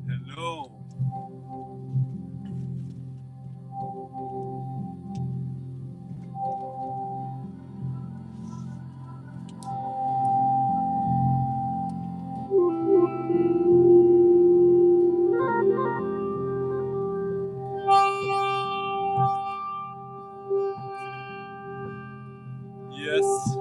Hello. Yes.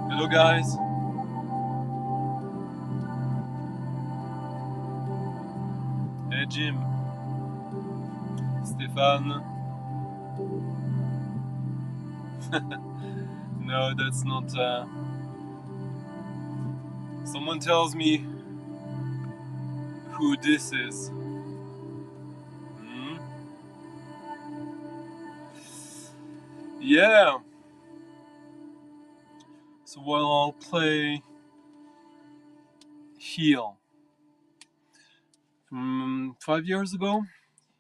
Hello guys. Hey Jim. Stéphane. No, that's not... Someone tells me who this is. Hmm? Yeah. So while I'll play Heal. 5 years ago,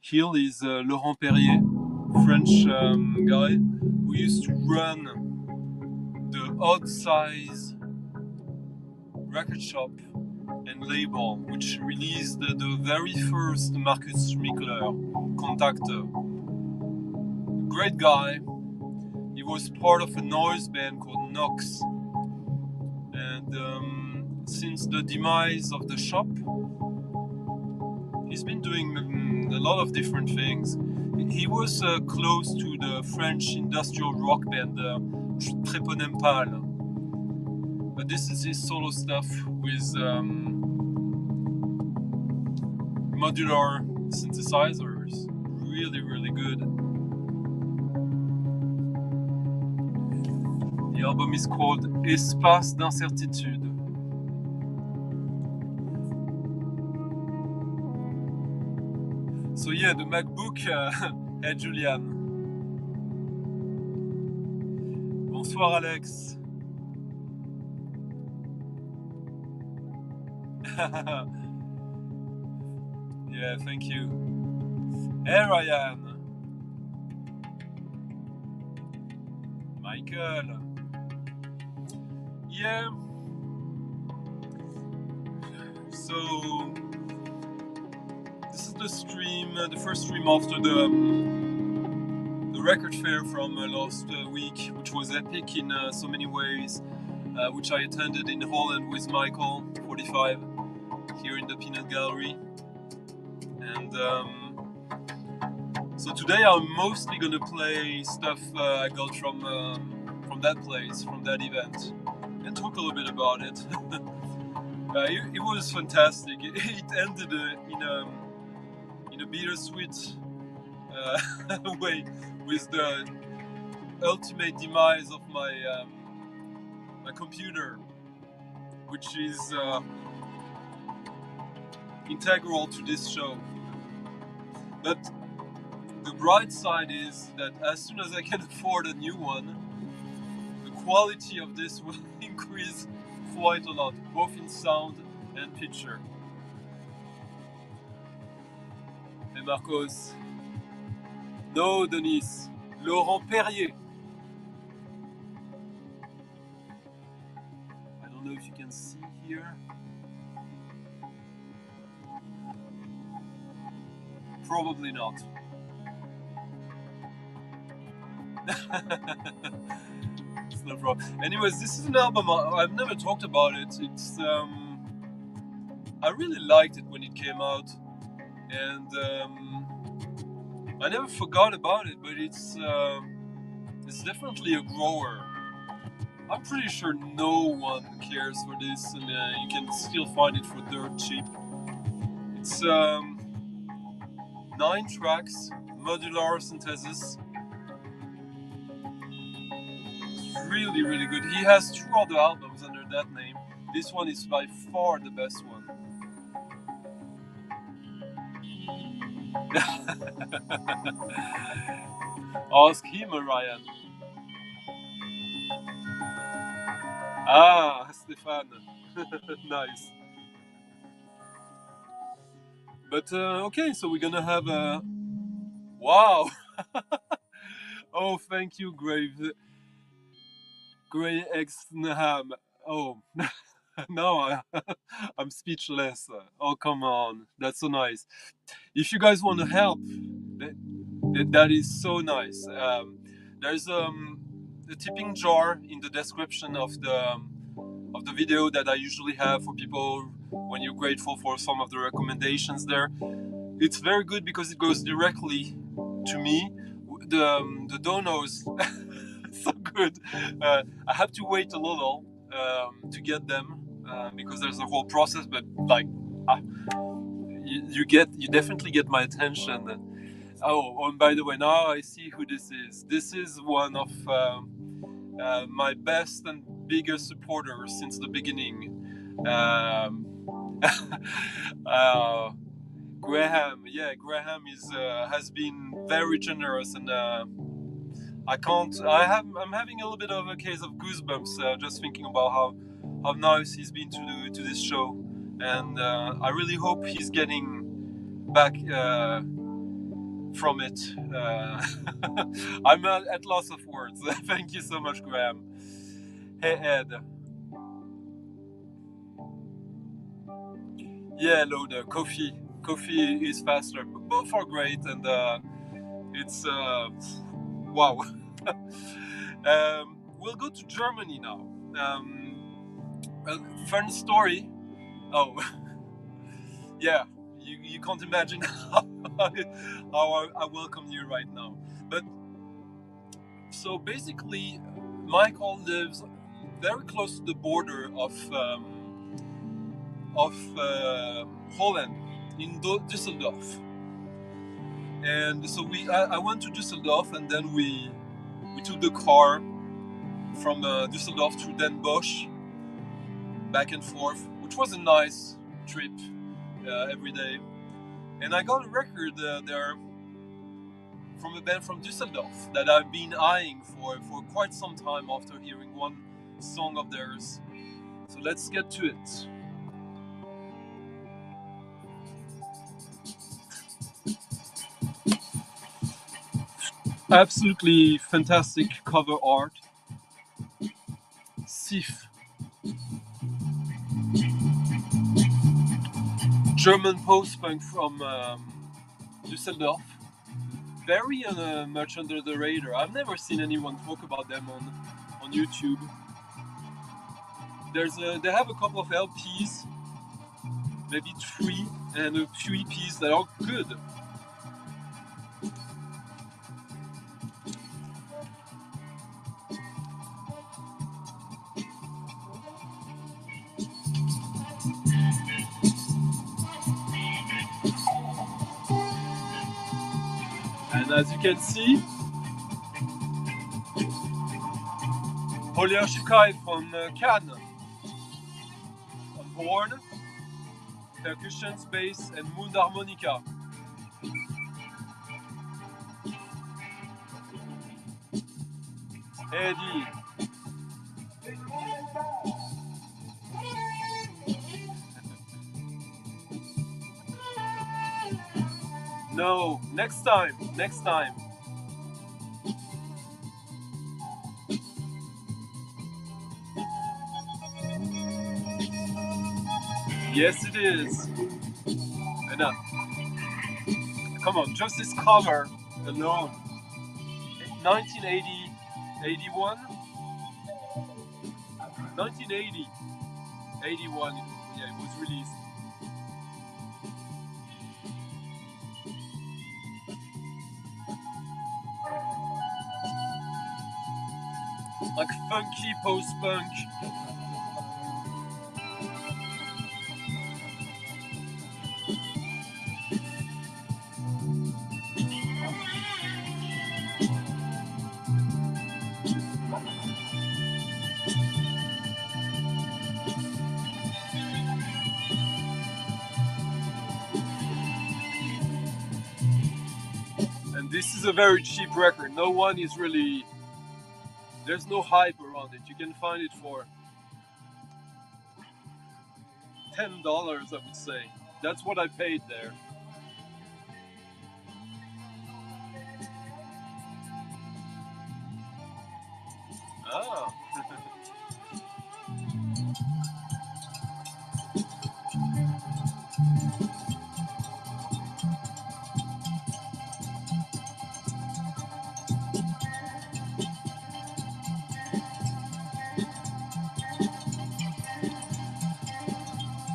Heal is Laurent Perrier, French guy who used to run the odd size record shop and label, which released the very first Marcus Schmickler Contactor. Great guy. He was part of a noise band called Nox, and since the demise of the shop, he's been doing a lot of different things. He was close to the French industrial rock band Treponempal, but this is his solo stuff with modular synthesizers. Really, really good. The album is called Espace d'incertitude. So yeah, the MacBook. Hey Julian. Bonsoir Alex. Yeah, thank you. Hey Ryan. Michael. Yeah. So this is the stream, the first stream after the record fair from last week, which was epic in so many ways, which I attended in Holland with Michael, 45, here in the Peanut Gallery. And so today I'm mostly gonna play stuff I got from that place, from that event, and talk a little bit about it. It was fantastic. It ended in a bittersweet way with the ultimate demise of my my computer, which is integral to this show. But the bright side is that as soon as I can afford a new one, the quality of this will increase quite a lot, both in sound and picture. Hey Marcos. No, Denise. Laurent Perrier. I don't know if you can see here. Probably not. It's no problem. Anyways, this is an album I've never talked about it. It's I really liked it when it came out, and I never forgot about it. But it's definitely a grower. I'm pretty sure no one cares for this, and you can still find it for dirt cheap. It's 9 tracks, modular synthesis. Really, really good. He has 2 other albums under that name. This one is by far the best one. Ask him, Ryan. Ah, Stefan. Nice. But okay, so we're gonna have a... Wow! Oh, thank you, Grey X Naham. Oh, no, I'm speechless. Oh, come on. That's so nice. If you guys want to help, that is so nice. There's a tipping jar in the description of the video that I usually have for people when you're grateful for some of the recommendations there. It's very good because it goes directly to me. The donors, so good. I have to wait a little to get them because there's a whole process, but like you definitely get my attention. Oh, and by the way, now I see who this is. This is one of my best and biggest supporters since the beginning. Graham, yeah, Graham has been very generous, and I'm having a little bit of a case of goosebumps just thinking about how nice he's been to this show, and I really hope he's getting back from it. I'm at loss of words. Thank you so much, Graham. Hey Ed. Yeah, no, the coffee. Coffee is faster. Both are great, and it's wow. We'll go to Germany now. A fun story. Oh, yeah. You can't imagine how I welcome you right now. But so basically, Michael lives very close to the border of Holland, in Düsseldorf. And so I went to Düsseldorf, and then we took the car from Düsseldorf to Den Bosch, back and forth, which was a nice trip every day. And I got a record there from a band from Düsseldorf that I've been eyeing for quite some time after hearing one song of theirs. So let's get to it. Absolutely fantastic cover art. Sif. German post-punk from Düsseldorf. Very much under the radar. I've never seen anyone talk about them on YouTube. They have a couple of LPs, maybe 3, and a few EPs that are good. And as you can see, Holger Schikai from Cannes on horn, percussion, bass, and mundharmonica. Eddie. No, next time. Yes, it is. And come on, just this cover alone. 1980, 81? 1980, 81, yeah, it was released. Like funky post-punk. And this is a very cheap record. No one is really... There's no hype around it. You can find it for $10, I would say. That's what I paid there. Ah.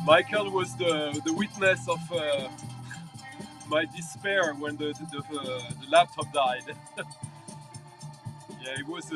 Michael was the witness of my despair when the laptop died. Yeah, it was...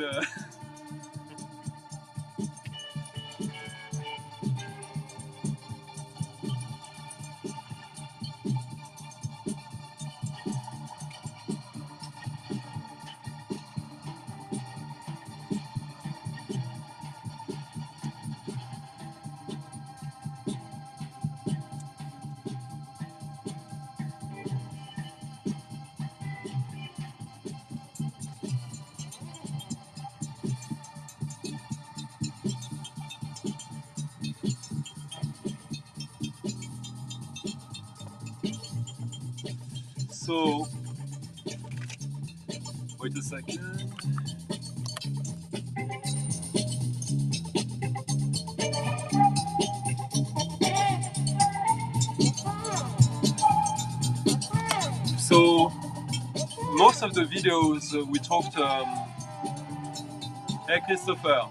So, wait a second. most of the videos we talked. Hey Christopher,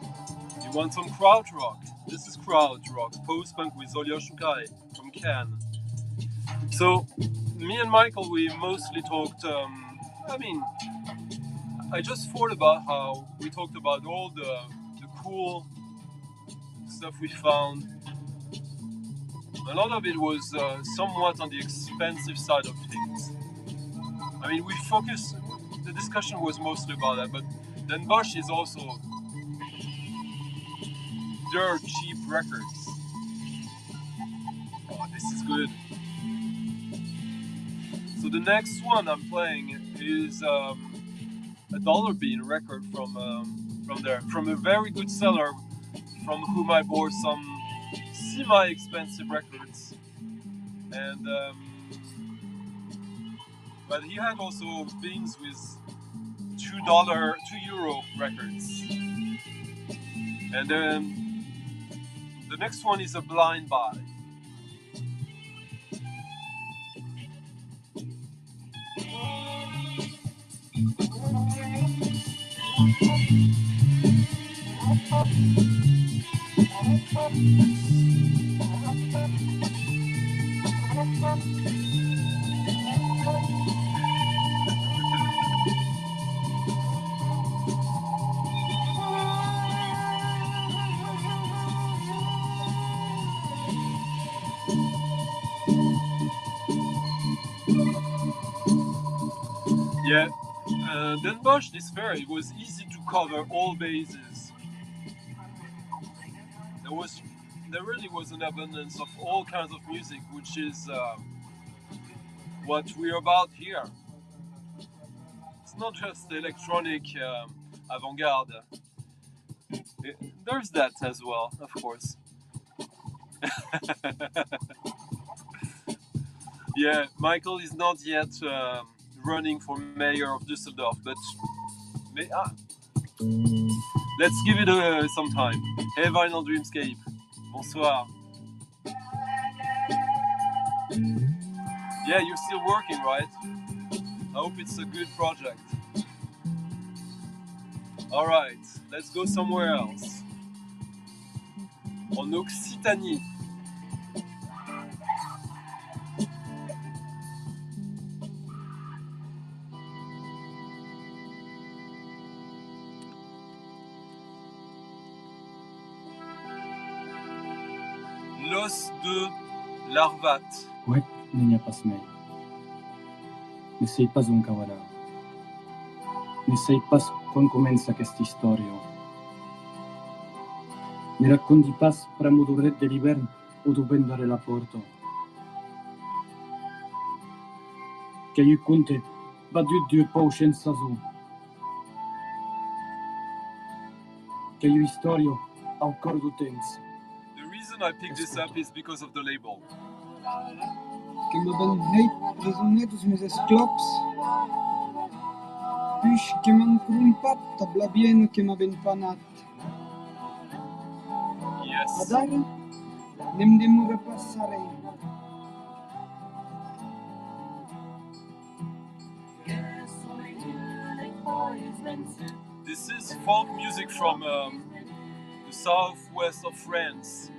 you want some crowd rock? This is crowd rock, post-punk with Olio Shukai from Cannes. So, me and Michael, we mostly talked, I just thought about how we talked about all the cool stuff we found. A lot of it was somewhat on the expensive side of things. I mean, the discussion was mostly about that, but Den Bosch is also dirt cheap records. Oh, this is good. So the next one I'm playing is a Dollar Bean record from a very good seller from whom I bought some semi-expensive records, and but he had also beans with €2 records, and then the next one is a blind buy. Yeah, Den Bosch, this fair, it was easy to cover all bases. There really was an abundance of all kinds of music, which is what we're about here. It's not just electronic avant-garde. There's that as well, of course. Yeah, Michael is not yet running for mayor of Düsseldorf, but let's give it some time. Hey, Vinyl Dreamscape. Bonsoir. Yeah, you're still working, right? I hope it's a good project. Alright, let's go somewhere else. En Occitanie. L'os de l'Arvat. Ouais, n'en pas smei. Ne sei pas un cavalà. Ne sei pas quan comença aquesta història. Ne racconti pas per modurret de l'hivern o tu pendere la porta. Que io conte va du pou senza su. Que io història au cor du temps. The reason I picked this up is because of the label. Que me ben heit resonet os meus esclops. Puix que m'han crumpat, tabla bien que m'ha ben fanat. Yes. Adara, nem de m'ho repassarei. This is folk music from the southwest of France,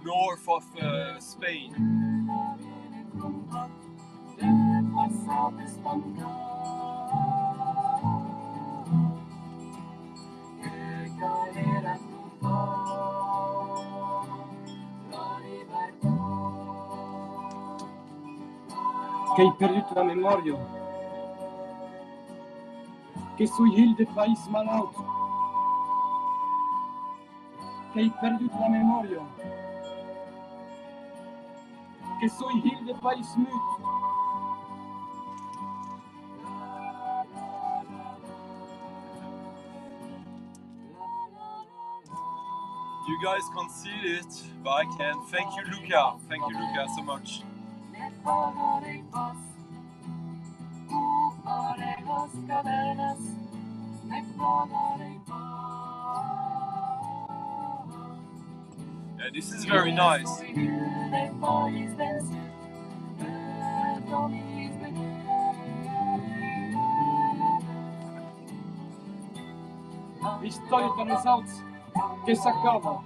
north of Spain. Che hai perduto la memoria. Che sui hill del país malaut. Che hai perduto la memoria. Che sui hill del país mut. You guys can't see it, but I can. Thank you, Luca. Thank you, Luca, so much. Yeah, this is very nice. Història de nosaltres que s'acaba.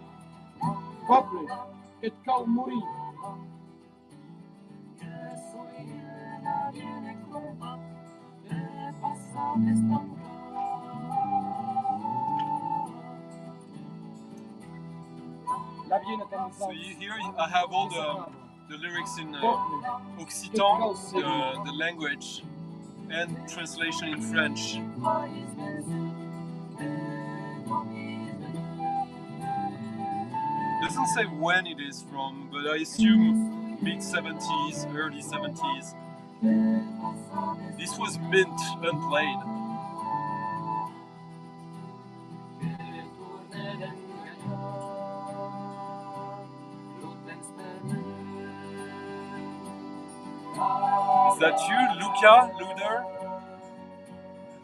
Poble que et cal morir. So here I have all the lyrics in Occitan, the language, and translation in French. Doesn't say when it is from, but I assume mid-70s, early 70s. This was mint unplayed. Is that you, Luca Luder?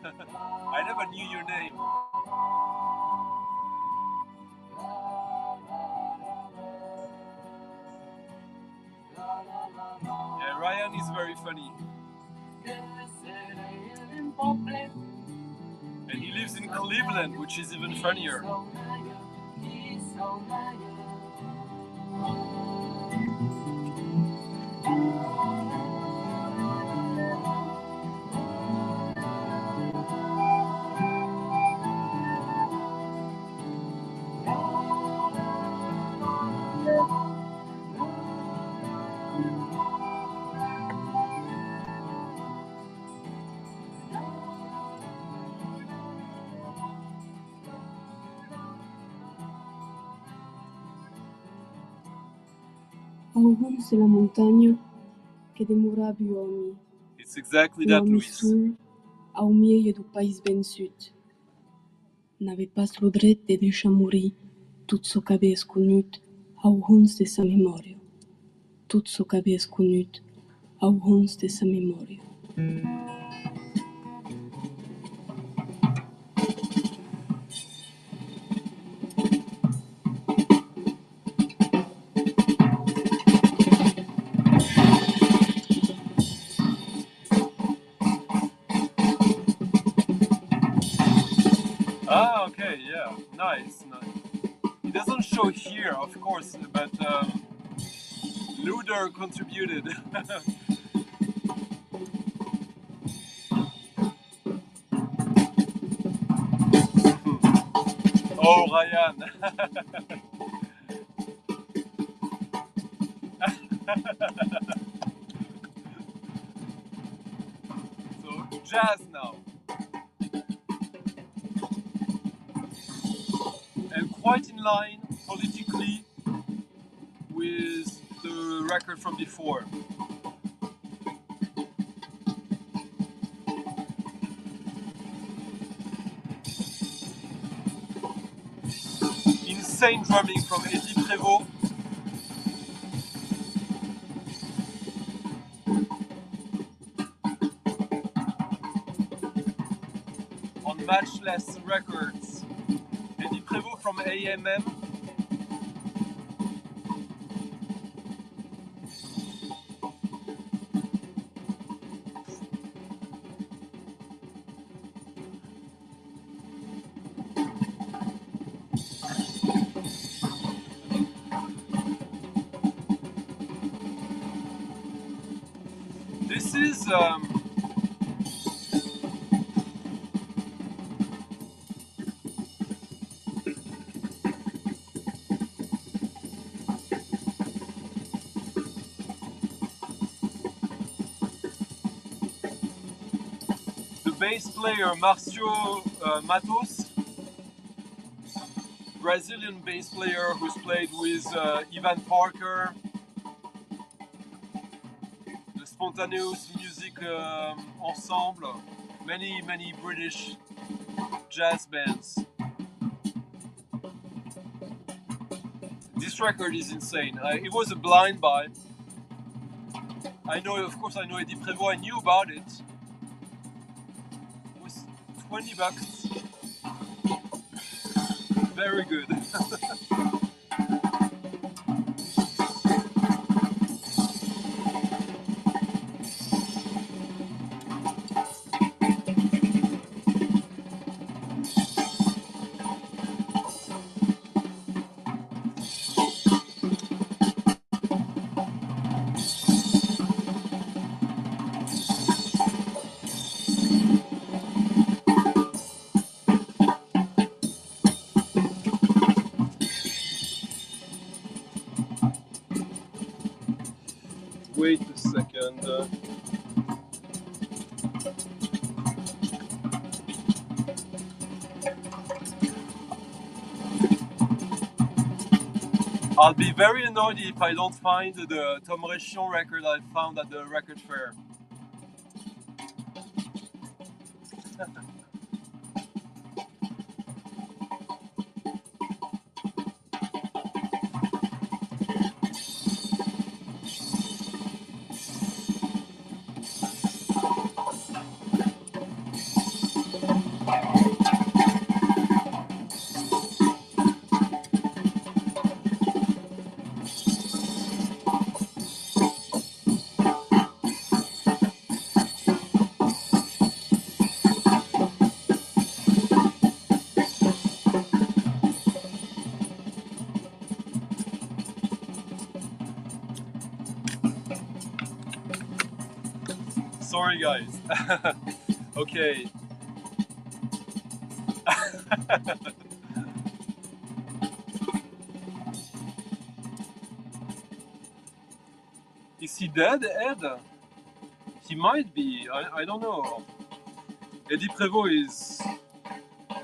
I never knew your name. Yeah, Ryan is very funny. And he lives in Cleveland, which is even funnier. Avant, c'est la montagne que demora più uomini. It's exactly that, Uomini Luis. sul ao meio do país vençut. N'avait pas lo dret de deixar morir tot çò qu'havies conut au fons de sa memòria. Tot çò qu'havies conut au fons de sa memòria. Ah, okay, yeah, nice. It doesn't show here, of course, but Luder contributed. Oh, Ryan. So, jazz now. And quite in line politically with the record from before. Insane drumming from Eddie Prévost. On Matchless Records. Eddie Prévost from AMM. This is the bass player Marcio Matos, Brazilian bass player who's played with Ivan Parker, the Spontaneous Musique Ensemble, many British jazz bands. This record is insane. It was a blind buy. Of course I know Eddie Prévost, I knew about it. It was $20. Very good. Wait a second. I'll be very annoyed if I don't find the Tom Réchion record I found at the record fair. Sorry guys. Okay. Is he dead, Ed? He might be, I don't know. Eddie Prévost is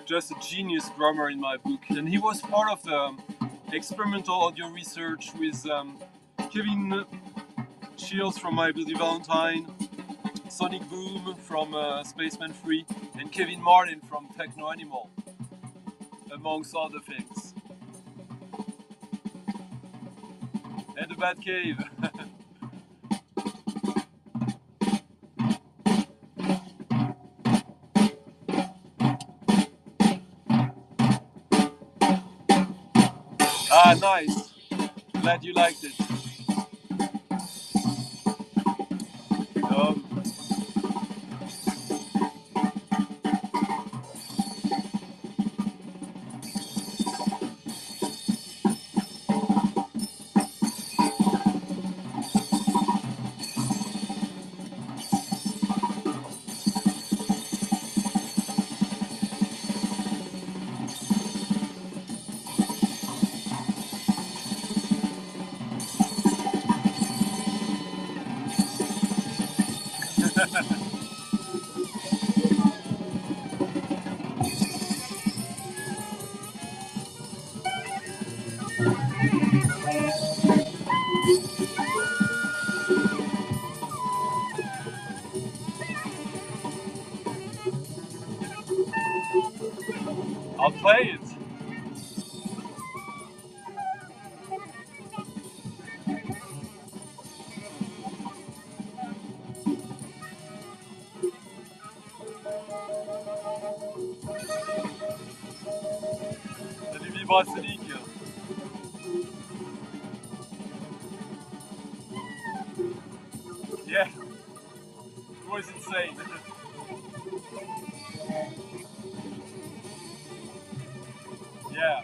just a genius drummer in my book, and he was part of the experimental audio research with Kevin Shields from My Bloody Valentine, Sonic Boom from Spaceman 3, and Kevin Martin from Techno Animal, amongst other things. And the Batcave. Ah, nice. Glad you liked it. I'll play it. Salut Vibrasonic. Yeah, it was insane. Yeah.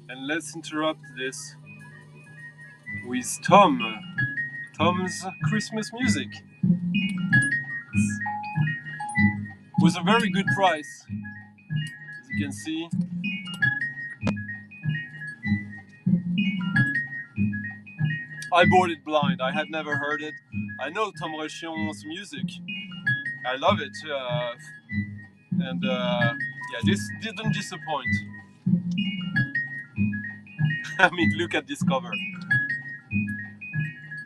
And let's interrupt this with Tom's Christmas music. It was a very good price, as you can see. I bought it blind. I had never heard it. I know Tom Réchion's music. I love it. Yeah, this didn't disappoint. I mean, look at this cover.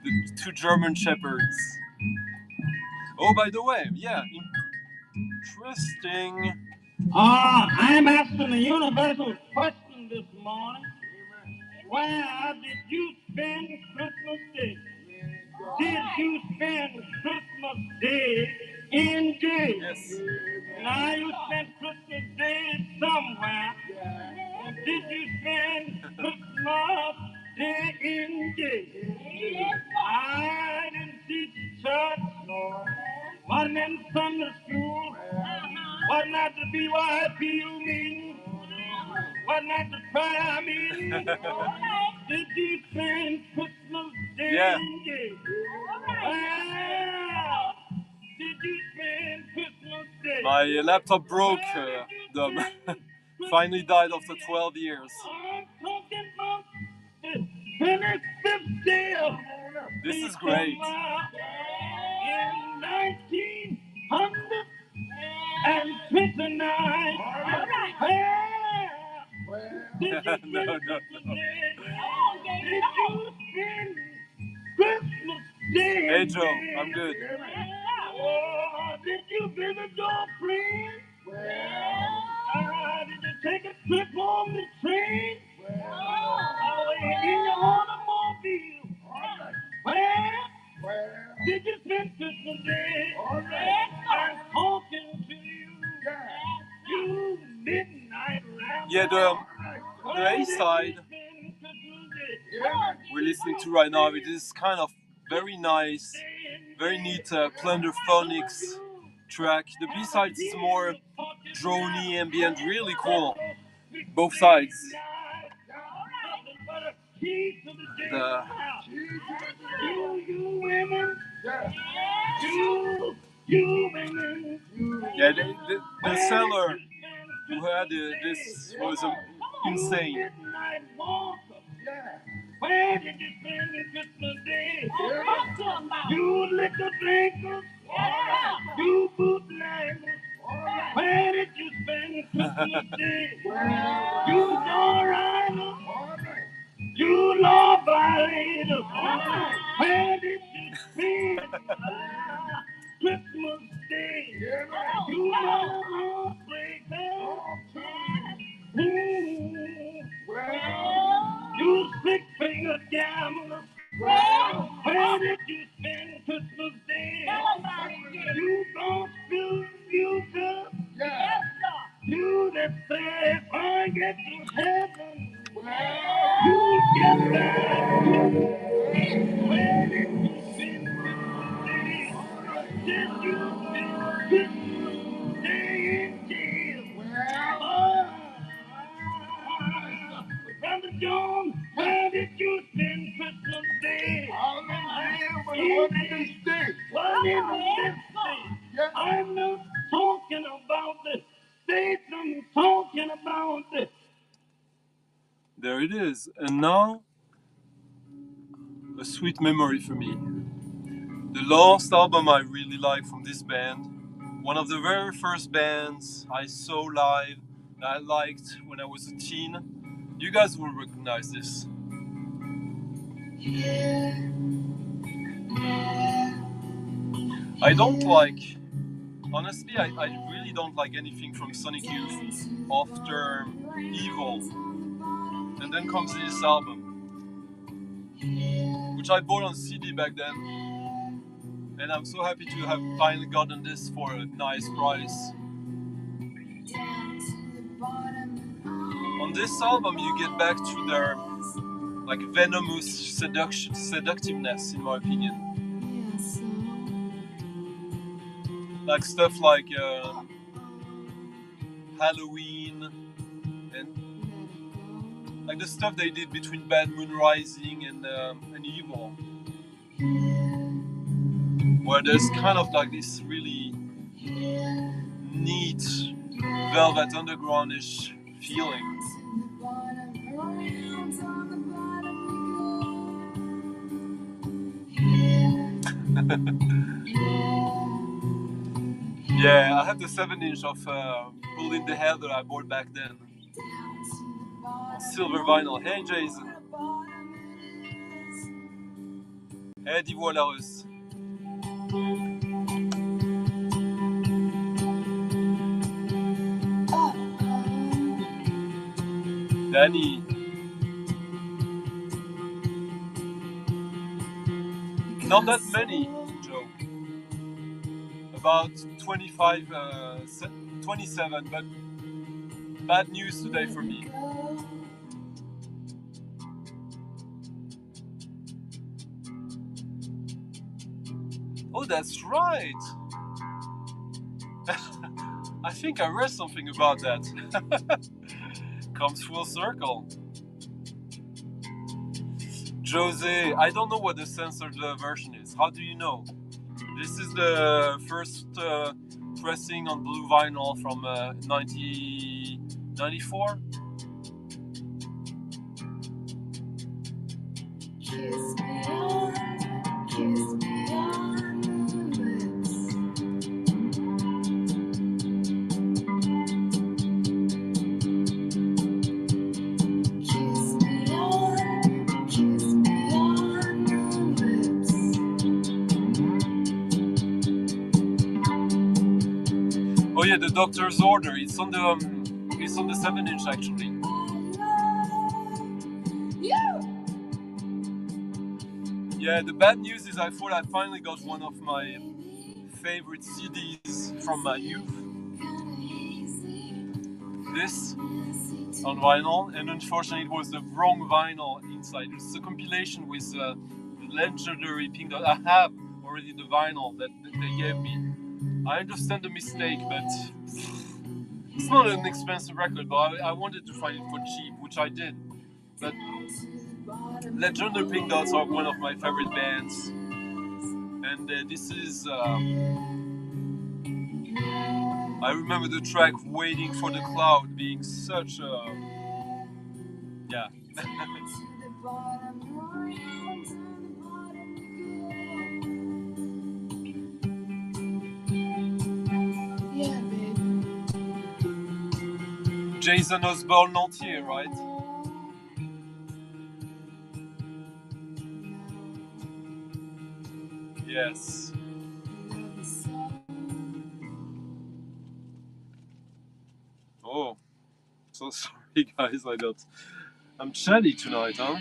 The two German shepherds. Oh, by the way, yeah, interesting. I'm asking the universal question this morning. Where did you spend Christmas Day? Did you spend Christmas Day in jail? Yes. Now you spent Christmas Day somewhere. And did you spend Christmas Day in jail? I didn't teach church, wasn't in Sunday school, wasn't at the BYPU meeting, wasn't not to try, I mean. Did you spend Christmas Day? Yeah. Well, did you spend Christmas Day? My laptop broke. Finally died after 12 years. I'm talking about the 25th day of This is great. In 1929. All right. Did you spend No. Christmas Day? Did you spend Christmas Day? Hey Joe, I'm good. Oh, did you visit your friends? Did you take a trip on the train? In your automobile? Did you spend Christmas Day? I'm talking to you. You midnight ramble. Yeah, the A side we're listening to right now, it is kind of very nice, very neat plunderphonics track. The B side is more drony, ambient, really cool. Both sides. The seller who had this was insane. Where did you spend Christmas Day? You liquor drinkers, you bootleggers. Where did you spend Christmas Day? You joyriders, you law violators. Where did you spend Christmas Day? You heartbreakers. You six-finger gamblers. Where did you spend Christmas Day? You don't spill future. You that say if I get to heaven, you get there. Where did you spend Christmas Day? Did you spend Christmas Day in jail? Brother John, where did you spend Christmas Day? What is this day? I'm not talking about the States, I'm talking about the... There it is. And now, a sweet memory for me. The last album I really like from this band, one of the very first bands I saw live that I liked when I was a teen. You guys will recognize this. I don't like, honestly, I really don't like anything from Sonic Youth after Evil. And then comes this album, which I bought on CD back then. And I'm so happy to have finally gotten this for a nice price. On this album, you get back to their like venomous seductiveness, in my opinion. Like stuff like Halloween and like the stuff they did between Bad Moon Rising and Evil, where there's kind of like this really neat Velvet Underground-ish feeling. Yeah, I have the 7-inch of Pull in the Hell that I bought back then. Silver vinyl. Hey Jason. Hey Divoilarus. Danny. Not that many, Joe. About 25, 27, but bad news today for me. Oh, that's right. I think I read something about that. comes full circle. Jose, I don't know what the censored version is. How do you know? This is the first pressing on blue vinyl from 1994. Kiss me on the lips. Kiss me on the lips. Oh yeah, the doctor's order. It's on the 7-inch actually. Yeah, the bad news is I thought I finally got one of my favorite CDs from my youth. This on vinyl, and unfortunately it was the wrong vinyl inside. It's a compilation with the legendary Pink Dot. I have already the vinyl that they gave me. I understand the mistake, but it's not an expensive record, but I wanted to find it for cheap, which I did. But legendary Pink Dots are one of my favorite bands, and this is I remember the track Waiting for the Cloud being such a yeah. Yeah, babe. Jason Osborne Nantier, right? Yes. Oh, so sorry guys, I'm chatty tonight, huh?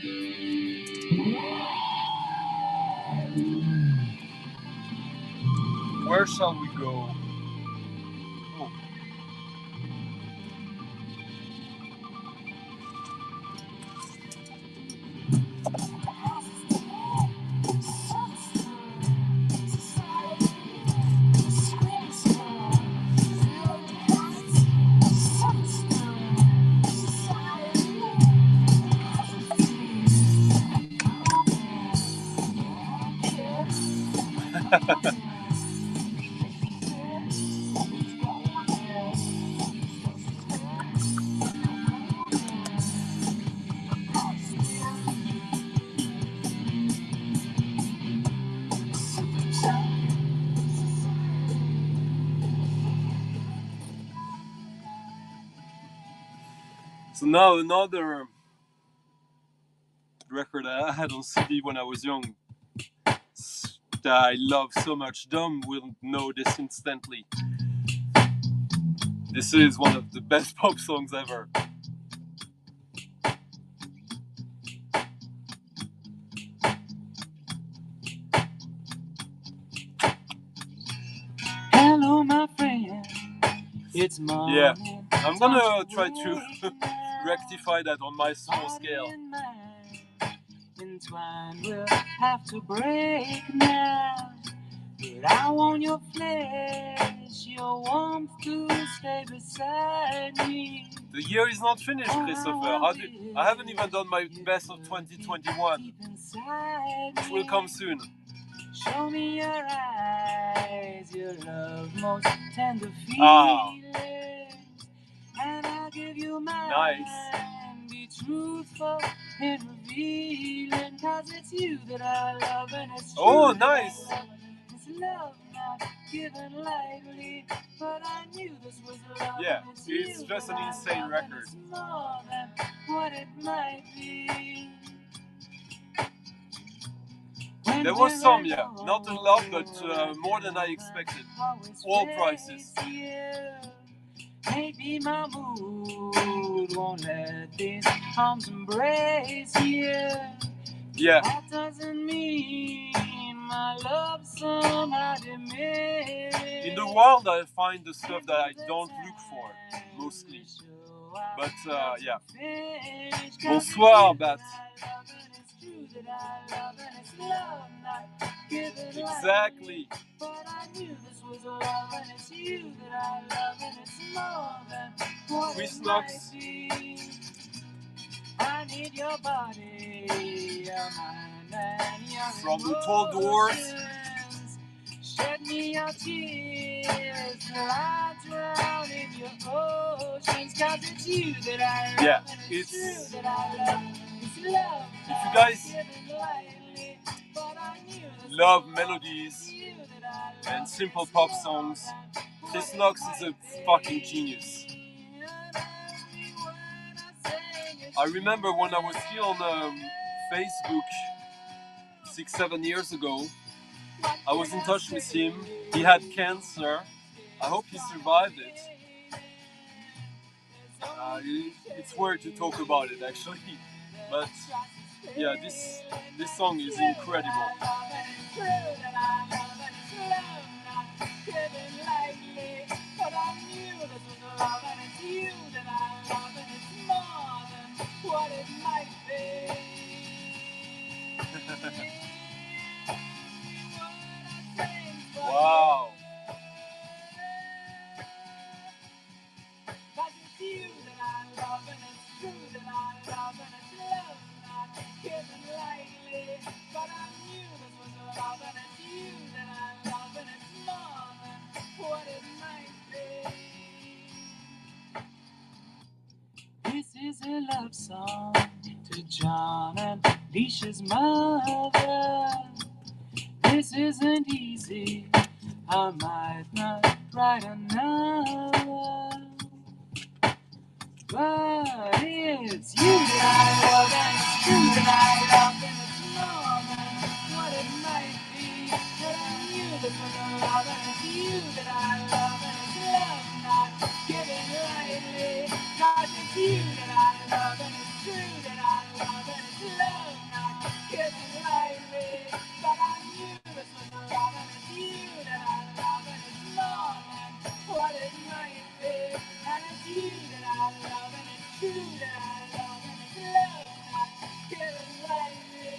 Where shall we go? Oh. So now another record I had on CD when I was young that I love so much. Dom will know this instantly. This is one of the best pop songs ever. Hello, my friend. It's morning. Yeah, I'm gonna try to rectify that on my small scale. Entwined, we'll have to break now. But I want your flesh, your warmth to stay beside me. The year is not finished, Christopher. I haven't even done my best of 2021. It will come soon. Show me your eyes, your love, most tender feelings. And I'll give you mine. Nice. Be truthful and revealing, 'cause it's you that I love, and it's true. Oh, nice. It's love not given lightly, but I knew this was love. Yeah, it's just an insane record. It's more than what it might be. There was some, yeah, not a lot, but more than I expected. All prices. Maybe my mood won't let these arms embrace you. Yeah. That doesn't mean my love somehow diminished. In the world, I find the stuff that I don't look for, mostly. But yeah. Bonsoir, Bat. Exactly. But I knew this was love, and it's you that I love, and it's more than what Free it snacks. might be. I need your body, your mind, and your From the tall doors. emotions. Shed me your tears till I drown in your oceans. 'Cause it's you that I love, Yeah, and it's it's- true that I love. It's love. If you guys Given lightly, but I knew this love was melodies you that I love, and simple pop songs, Chris Knox is a fucking genius. I remember when I was still on Facebook 6-7 years ago, I was in touch with him. He had cancer. I hope he survived it. It's weird to talk about it actually, but yeah, this song is incredible. Wow. This is a love song to John and Leisha's mother. This isn't easy, I might not write another. But it's you that I love, and it's you that I love, and it's more than what it might be. But I knew this was a love, and it's you that I love, and it's love not given lightly. 'Cause it's you that I love, and it's true that I love, and it's love not given lightly. But I knew this was a love, and it's you that I love, and it's more than what it might be. And it's you that I love, and it's true that I love, and it's love not given lightly.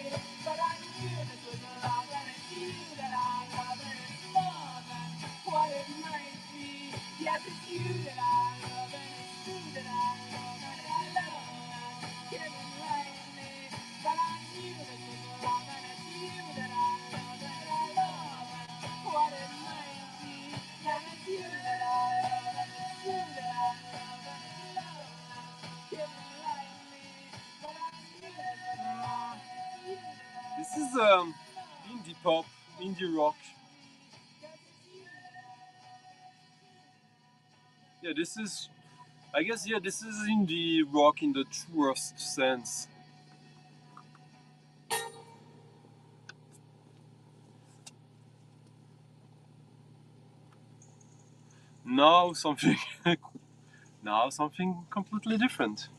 But I knew this was a love, and it's you that I love, and it's more than what it might be. Yes, it's you that I love, and it's true that I love, and it's love not given lightly. But I knew this was a love, and it's you that I love, and it's love not what it might be. And it's you that I love, and it's true that I love, and it's love not given lightly. But I knew this was a love, and it's you that I This is indie pop, indie rock. Yeah, this is, I guess, yeah, this is indie rock in the truest sense. Now something, now something completely different.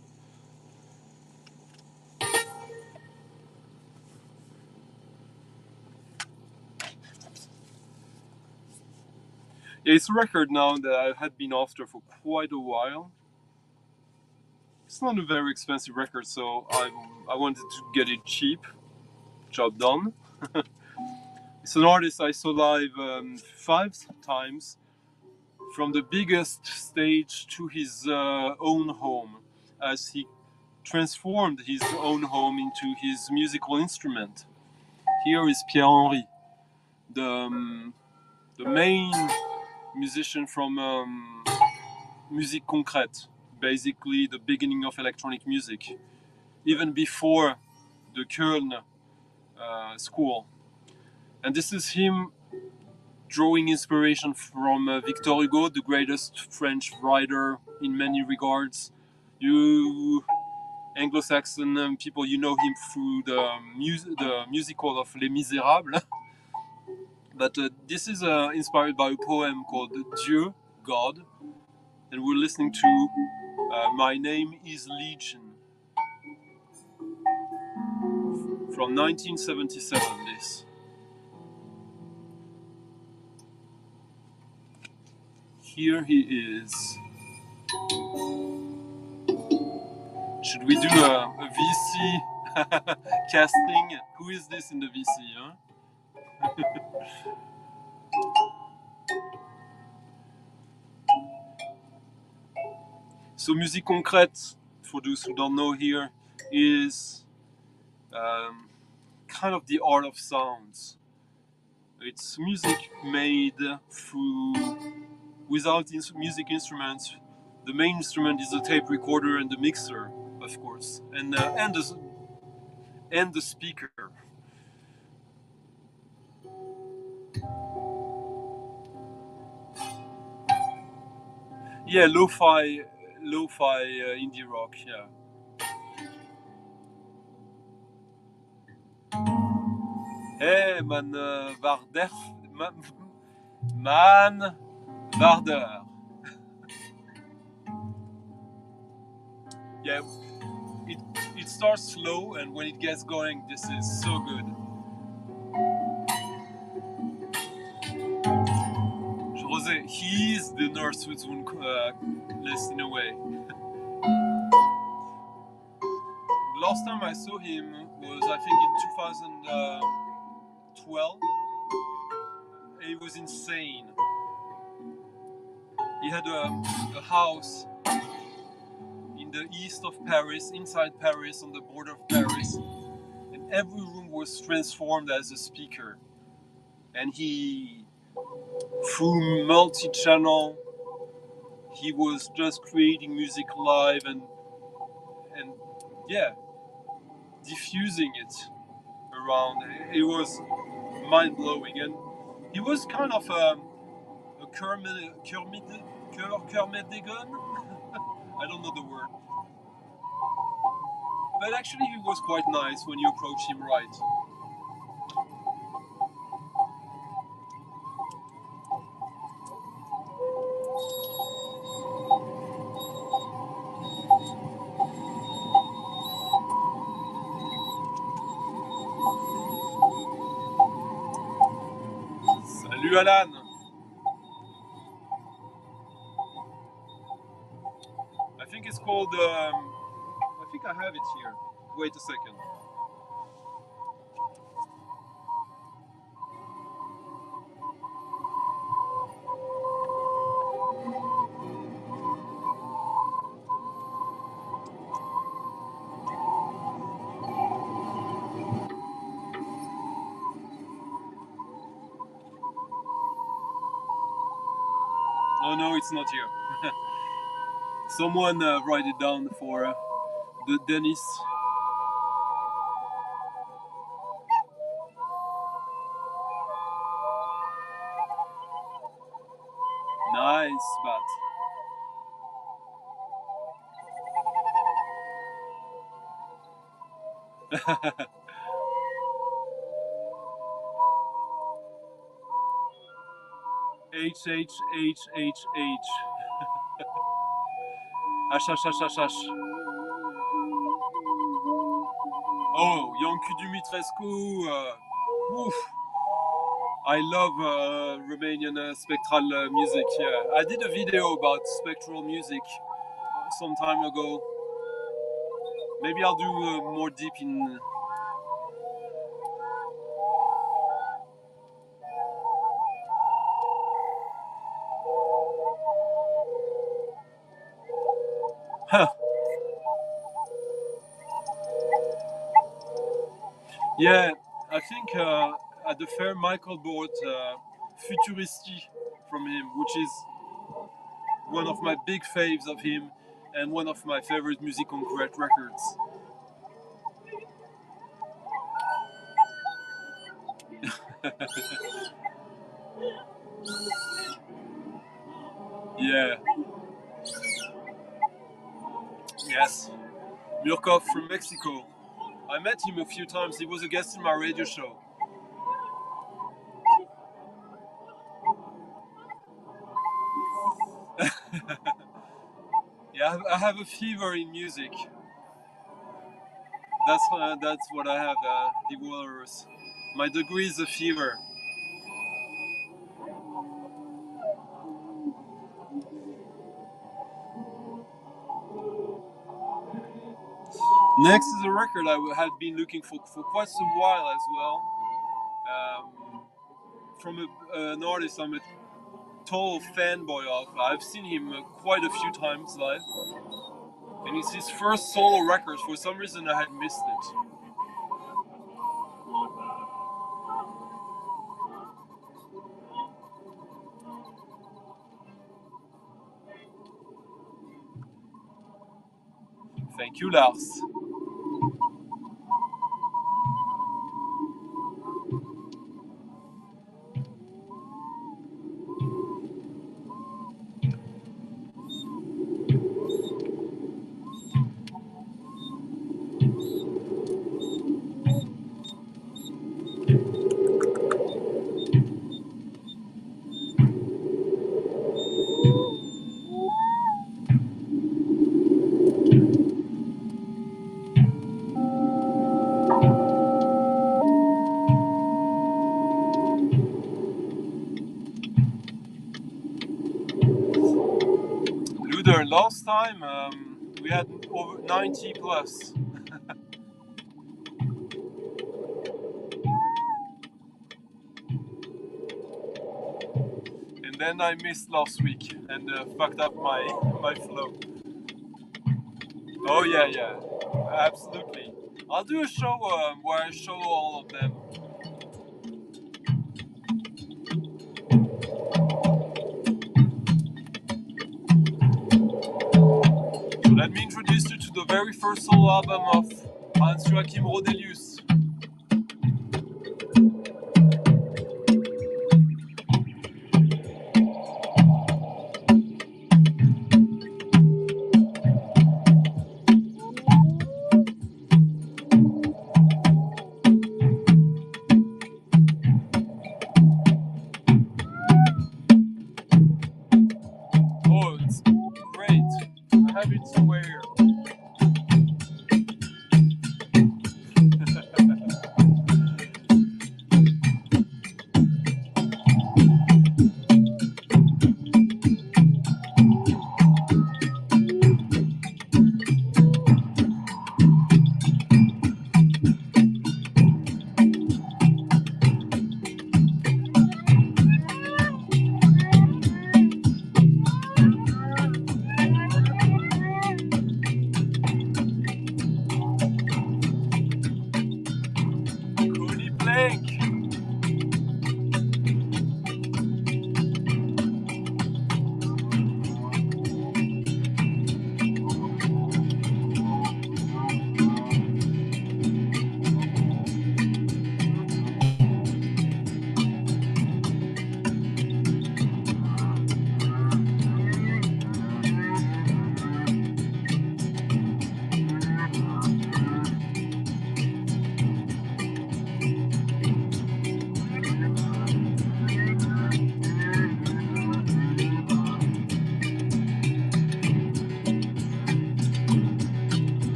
Yeah, it's a record now that I had been after for quite a while. It's not a very expensive record, so I wanted to get it cheap. Job done. It's an artist I saw live 5 times, from the biggest stage to his own home, as he transformed his own home into his musical instrument. Here is Pierre-Henri, the main musician from Musique Concrète, basically the beginning of electronic music, even before the Köln school. And this is him drawing inspiration from Victor Hugo, the greatest French writer in many regards. You Anglo-Saxon people, you know him through the musical of Les Misérables. But this is inspired by a poem called Dieu, God. And we're listening to My Name is Legion from 1977, this. Here he is. Should we do a VC casting? Who is this in the VC? Huh? So Musique Concrète, for those who don't know here, is kind of the art of sounds. It's music made without music instruments. The main instrument is the tape recorder and the mixer, of course, and the speaker. Yeah, lo-fi indie rock. Yeah. Hey, man, man, Varder. Yeah, it starts slow, and when it gets going, this is so good. José, he's the nurse who's list in a way. Last time I saw him was, I think, in 2012. He was insane. He had a house in the east of Paris, inside Paris, on the border of Paris, and every room was transformed as a speaker. And he, through multi-channel, he was just creating music live and yeah, diffusing it around. It was mind-blowing, and he was kind of a Kermit Degon. I don't know the word, but actually he was quite nice when you approach him right. Salut Alan. I think it's called. I think I have it here. Wait a second. Oh no, it's not here. Someone write it down for the Dennis. Nice, but H. H. Oh, Yanku Dumitrescu. Oof. I love Romanian spectral music. Yeah, I did a video about spectral music some time ago. Maybe I'll do more deep in. Huh. Yeah, I think at the fair Michael bought Futuristi from him, which is one of my big faves of him and one of my favorite Musique Concrète records. Yeah. Yes. Murkov from Mexico. I met him a few times. He was a guest in my radio show. Yeah, I have a fever in music. That's what I have. The walrus. My degree is a fever. Next is a record I had been looking for quite some while as well. an artist I'm a total fanboy of. I've seen him quite a few times live, and it's his first solo record. For some reason I had missed it. Thank you, Lars. Luder, last time we had over 90 plus. And then I missed last week and fucked up my flow. Oh yeah, absolutely. I'll do a show where I show all of them. So let me introduce you to the very first solo album of Hans-Joachim Rodelius. Oh, it's great. I have it somewhere here.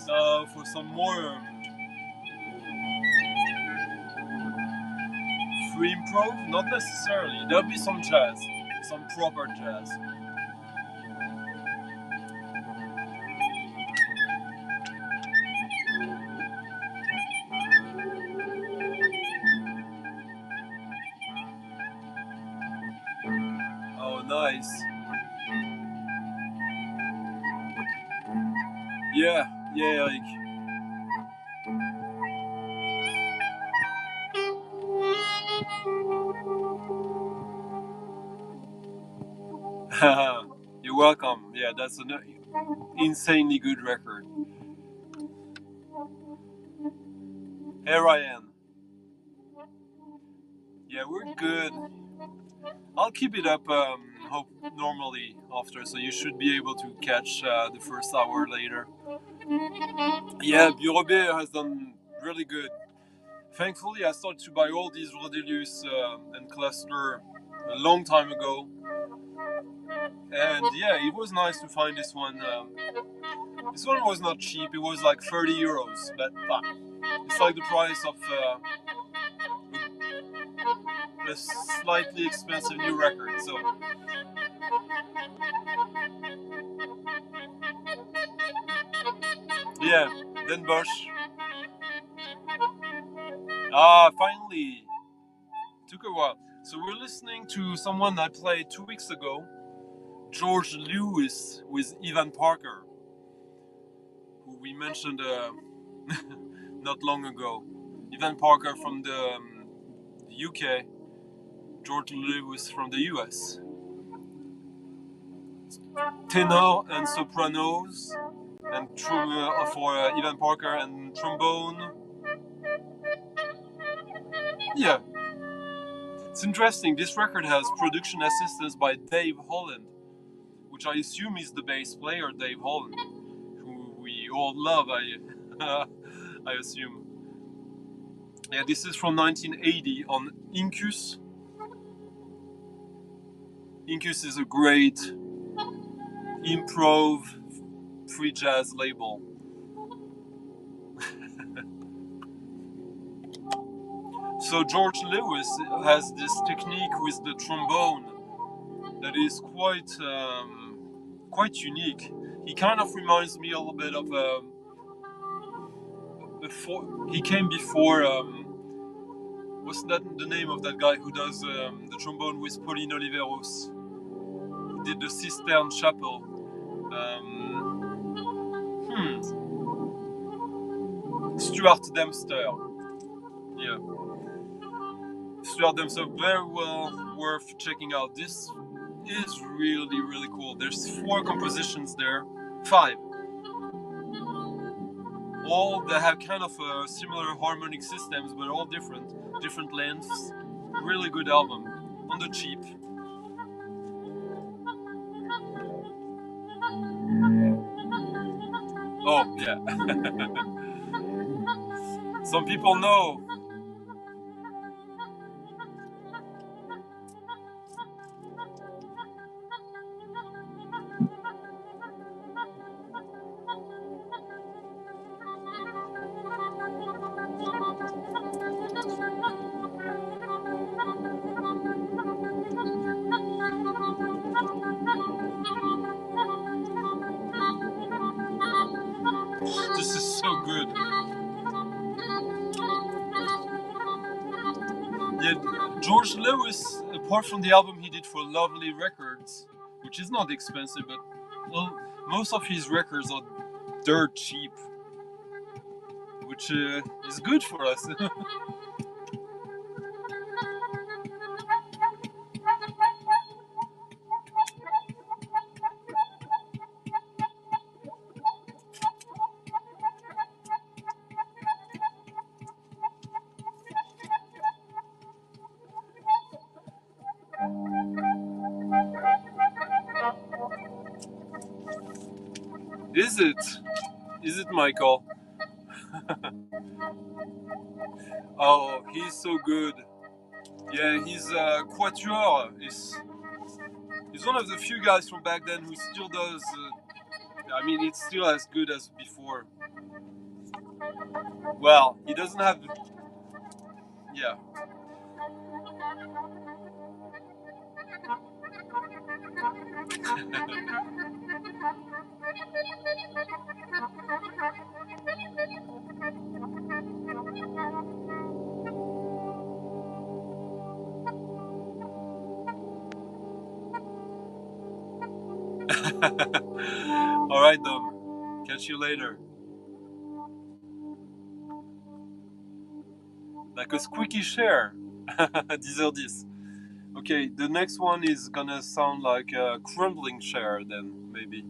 for some more free improv? Not necessarily. There'll be some jazz, some proper jazz. Oh, nice. Yeah, Eric. You're welcome. Yeah, that's an insanely good record. Hey, Ryan. Yeah, we're good. I'll keep it up hope normally after, so you should be able to catch the first hour later. Yeah, Bureau has done really good. Thankfully, I started to buy all these Rodelius and Cluster a long time ago. And yeah, it was nice to find this one. This one was not cheap, it was like 30 euros, but it's like the price of a slightly expensive new record. So yeah, Den Bosch. Finally. Took a while. So we're listening to someone I played 2 weeks ago, George Lewis with Ivan Parker, who we mentioned not long ago. Ivan Parker from the UK, George Lewis from the US. Tenor and sopranos, and for Ivan Parker, and trombone. Yeah. It's interesting, this record has production assistance by Dave Holland, which I assume is the bass player, Dave Holland, who we all love, I assume. Yeah, this is from 1980 on Incus. Incus is a great improv free jazz label. So George Lewis has this technique with the trombone that is quite unique. He kind of reminds me a little bit of he came before what's that the name of that guy who does the trombone with Pauline Oliveros? He did the Cistern Chapel. Stuart Dempster. Yeah. Stuart Dempster, very well worth checking out. This is really, really cool. There's 4 compositions there. 5. All that have kind of similar harmonic systems, but all different lengths. Really good album. On the cheap. Oh, yeah. Some people know. This is so good. Yeah, George Lewis, apart from the album he did for Lovely Records, which is not expensive, but well, most of his records are dirt cheap, which is good for us. Is it Michael? Oh, he's so good. Yeah, he's Quatuor. He's one of the few guys from back then who still does I mean, it's still as good as before. Well, he doesn't have. Yeah. All right, Dom. Catch you later. Like a squeaky chair. 10h10. Okay, the next one is gonna sound like a crumbling chair then, maybe.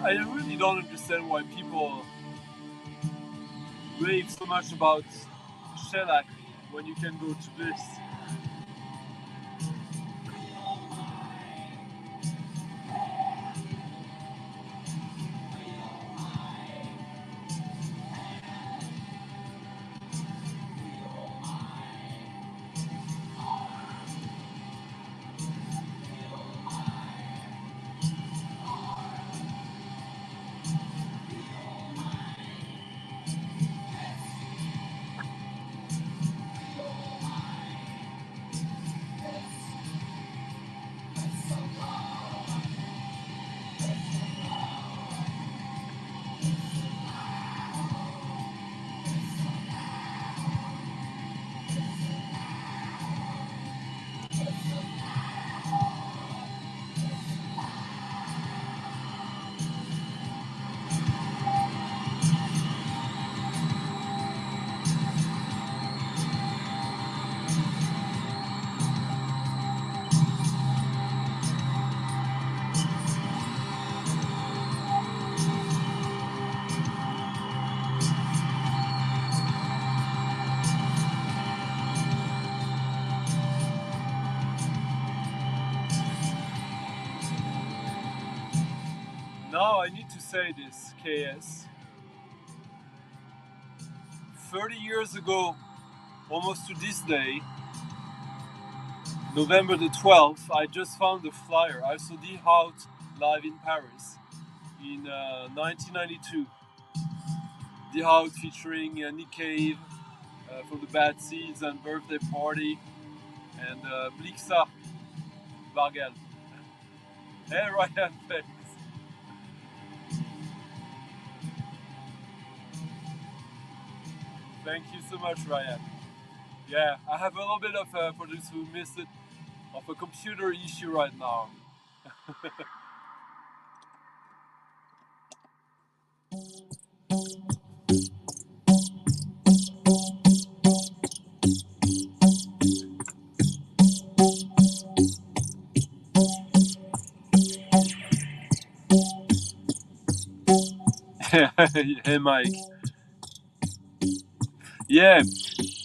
I really don't understand why people rave so much about shellac when you can go to this. Now I need to say this, KS. 30 years ago, almost to this day, November the 12th, I just found the flyer. I saw Die Haut live in Paris in 1992. Die Haut featuring Nick Cave from the Bad Seeds and Birthday Party, and Blixa Bargel. Hey Ryan, thanks. Thank you so much, Ryan. Yeah, I have a little bit of, for those who missed it, of a computer issue right now. Hey, Mike. Yeah,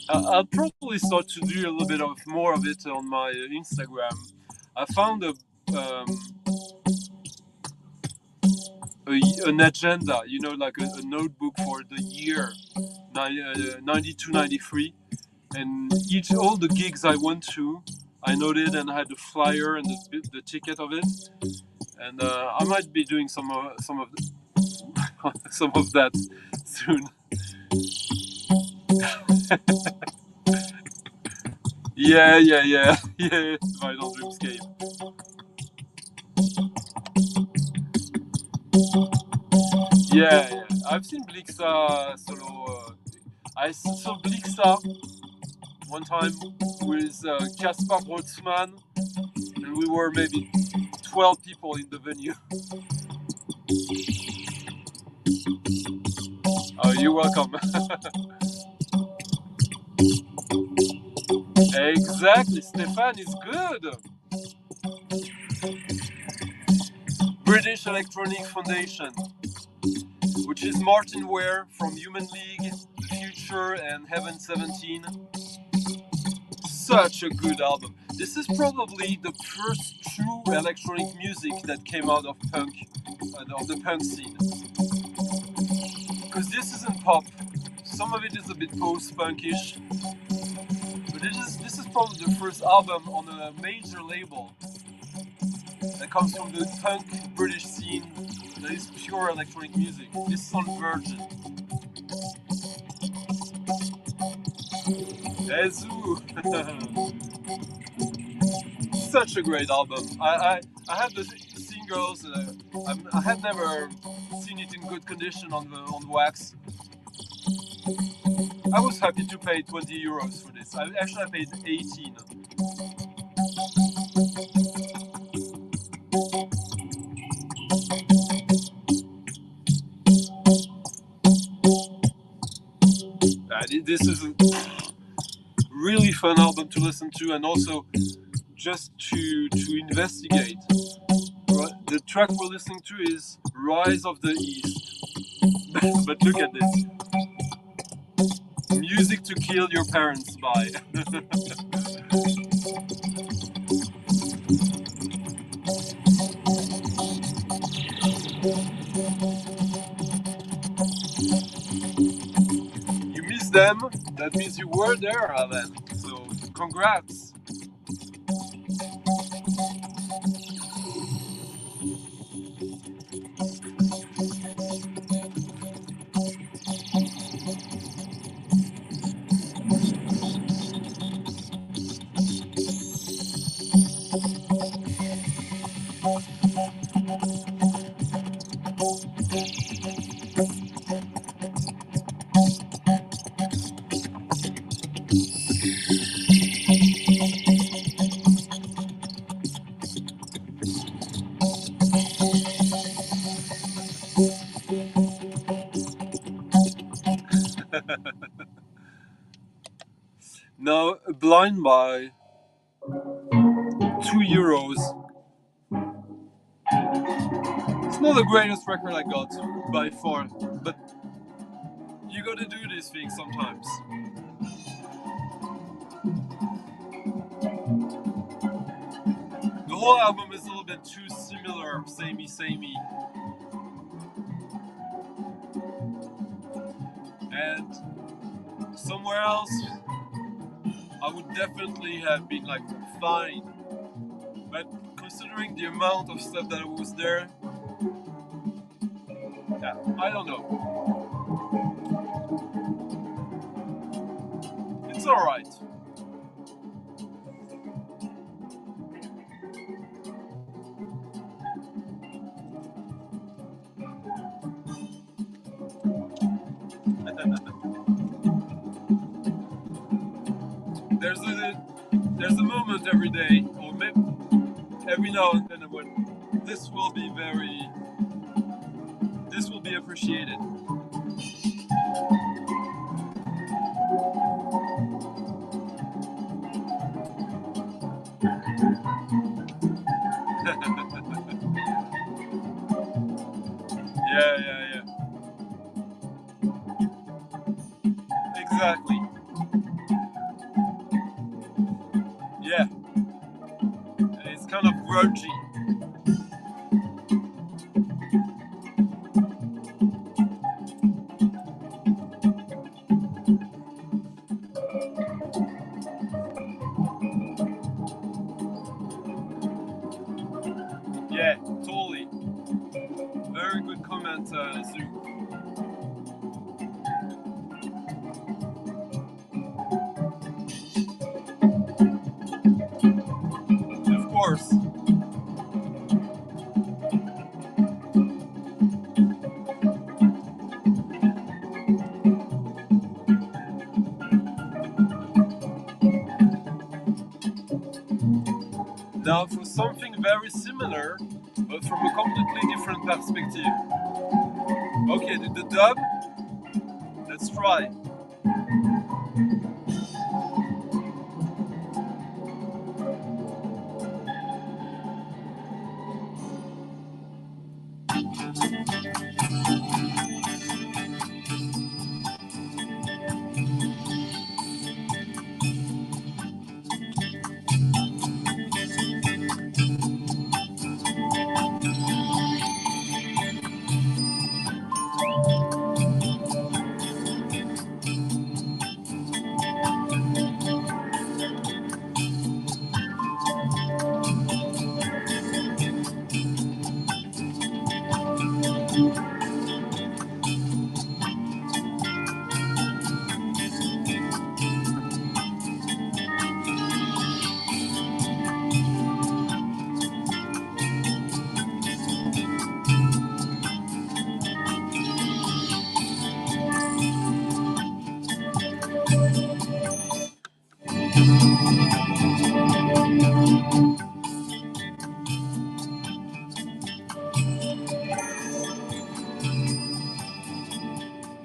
I'll probably start to do a little bit of more of it on my Instagram. I found an agenda, you know, like a notebook for the year 92, 93, and all the gigs I went to, I noted and I had the flyer and the ticket of it, and I might be doing some of some of that soon. Yeah, Vital Dreamscape. Yeah. I've seen Blixa solo. I saw Blixa one time with Kaspar Brotzmann, and we were maybe 12 people in the venue. Oh, you're welcome. Exactly, Stefan is good. British Electronic Foundation, which is Martin Ware from Human League, The Future, and Heaven 17. Such a good album. This is probably the first true electronic music that came out of punk, of the punk scene. Because this isn't pop. Some of it is a bit post-punkish, but this is probably the first album on a major label that comes from the punk British scene that is pure electronic music. This is on Virgin. Ezu! Such a great album. I had the singles. I had never seen it in good condition on wax. I was happy to pay 20 euros for this. I paid 18. This is a really fun album to listen to, and also just to investigate. The track we're listening to is Rise of the East. But look at this. Music to kill your parents by. You miss them, that means you were there, Alan. So, congrats. Now, Blind by 2 euros. It's not the greatest record I got by far, but you gotta do these things sometimes. The whole album is a little bit too similar, samey. And somewhere else, I would definitely have been like fine. But considering the amount of stuff that was there, yeah, I don't know. It's alright. there's a moment every day, or maybe every now and then, when this will be appreciated. Yeah. Exactly. Yeah. It's kind of grungy. Yeah, totally. Very good comment, Zoo. Of course. Now for something very similar, but from a completely different perspective. Okay, the dub. Let's try.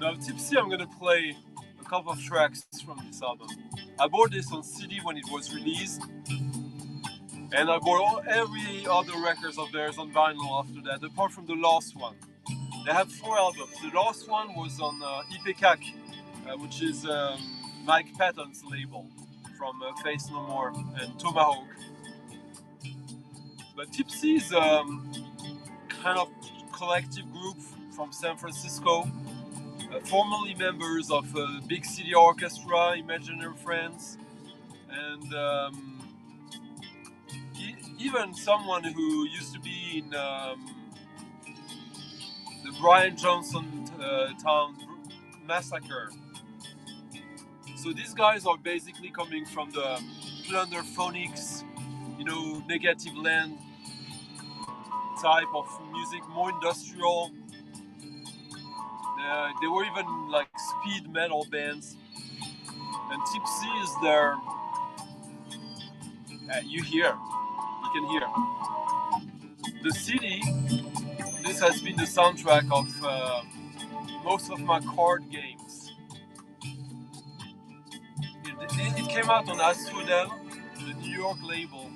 Now, Tipsy, I'm gonna play a couple of tracks from this album. I bought this on CD when it was released, and I bought every other records of theirs on vinyl after that, apart from the last one. They have 4 albums. The last one was on IPCAC, which is Mike Patton's label from Face No More and Tomahawk. But Tipsy is kind of collective group from San Francisco. Formerly members of Big City Orchestra, Imaginary Friends, and even someone who used to be in the Brian Johnson Town Massacre. So these guys are basically coming from the Plunderphonics, Negative Land type of music, more industrial. They were even like speed metal bands, and Tipsy is their. You can hear. The CD. This has been the soundtrack of most of my card games. It came out on Asphodel, the New York label.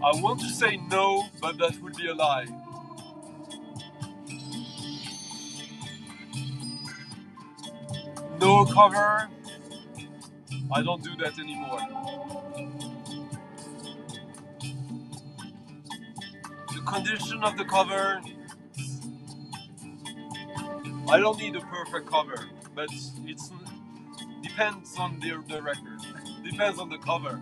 I want to say no, but that would be a lie. No cover, I don't do that anymore. The condition of the cover, I don't need a perfect cover, but it's depends on the record. Depends on the cover.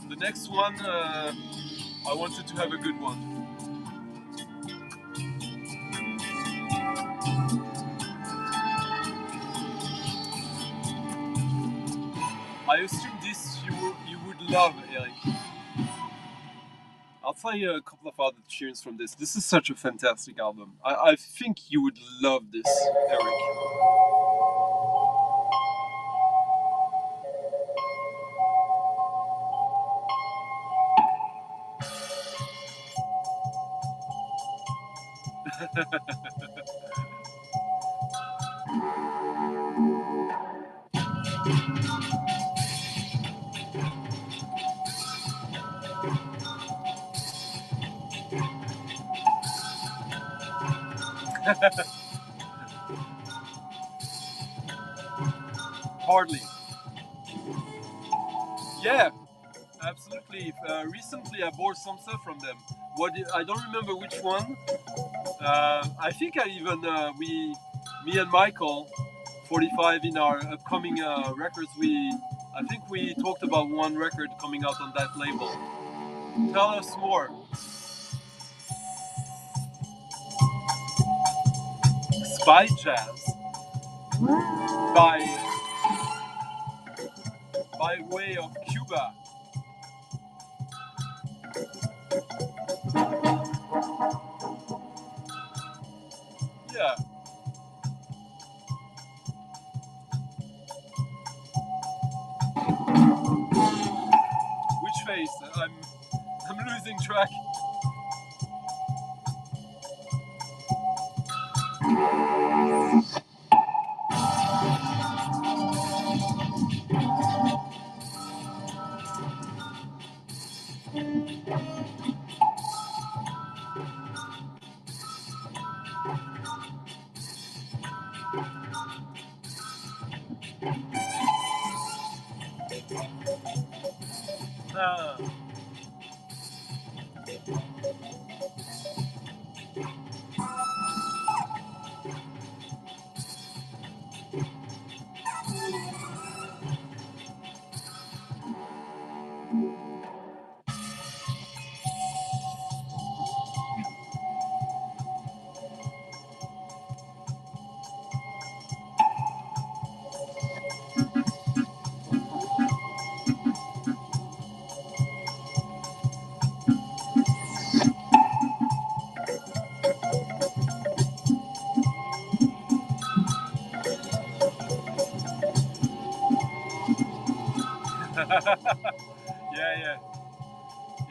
The next one, I wanted to have a good one. I assume this you would love, Eric. I'll play a couple of other tunes from this. This is such a fantastic album. I think you would love this, Eric. Hardly. Yeah, absolutely. Recently, I bought some stuff from them. I don't remember which one. I think I even me and Michael, 45 in our upcoming records. I think we talked about one record coming out on that label. Tell us more. Spy Jazz by way of Cuba. Yeah. Which face? I'm losing track. Ah.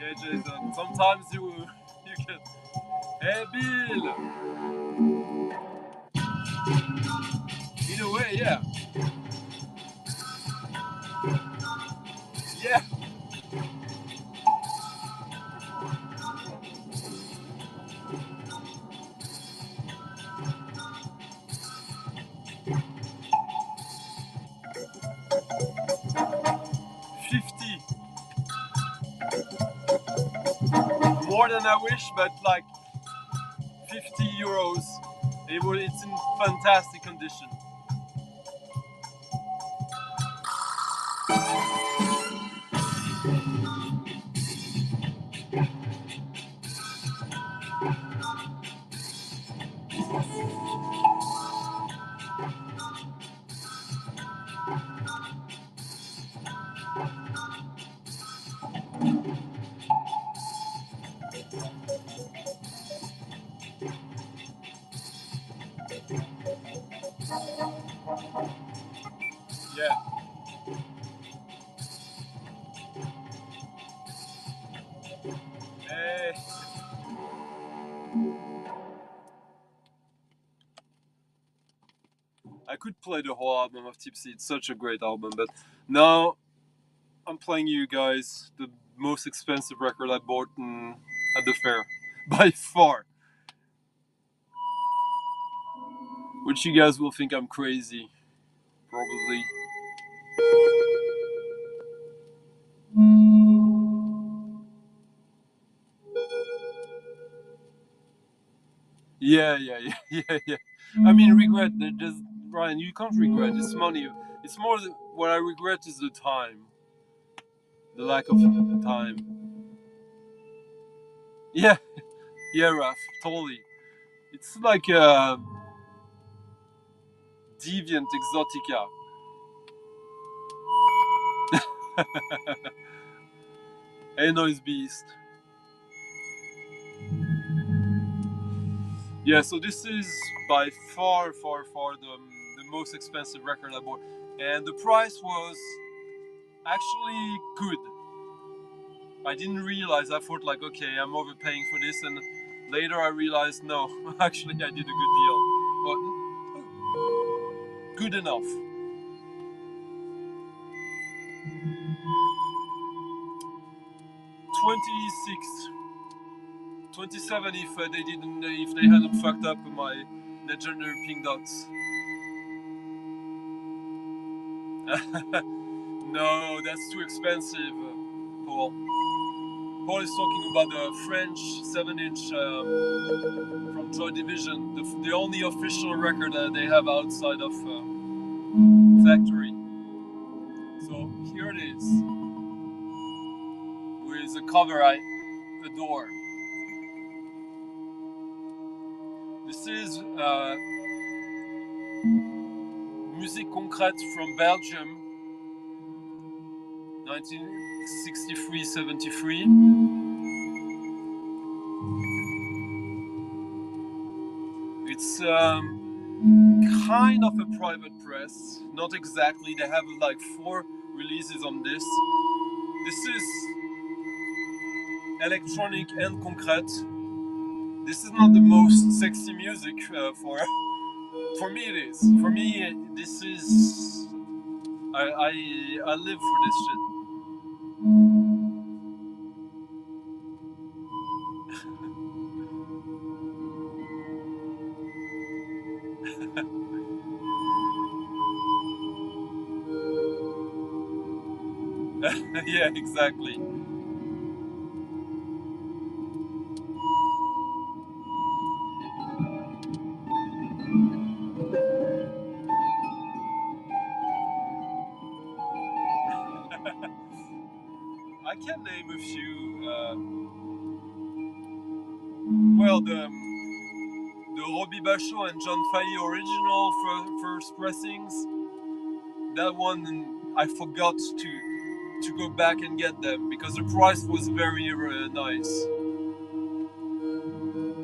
Yeah, Jason. Sometimes you can. Hey, Bill. In a way, yeah. Yeah. $50. More than I wish, but like €50. It's in fantastic condition. Yeah. Hey. I could play the whole album of Tipsy. It's such a great album, but now I'm playing you guys the most expensive record I bought at the fair by far. Which you guys will think I'm crazy, probably. Yeah, yeah, yeah, yeah, yeah. I mean, regret. There's Ryan. You can't regret. It's money. It's more what I regret is the time, the lack of time. Yeah, yeah, Raf. Totally. It's like deviant exotica. Hey, noise beast. Yeah. So this is by far, far, far the most expensive record I bought, and the price was actually good. I didn't realize. I thought like, okay, I'm overpaying for this, and later I realized no, actually I did a good deal, but good enough. 26, 27 if they hadn't fucked up my legendary pink dots. No, that's too expensive, Paul. Paul is talking about the French 7-inch from Joy Division, the only official record that they have outside of factory. So here it is, with a cover I adore. This is Musique Concrète from Belgium, 1963-73. It's kind of a private press, not exactly. They have like 4 releases on this. This is electronic and concrete. This is not the most sexy music for me. It is. For me, this is. I live for this shit. Yeah, exactly. I can name a few. Well, the Robbie Bachot and John Fahey original first pressings. That one I forgot to go back and get them because the price was very nice,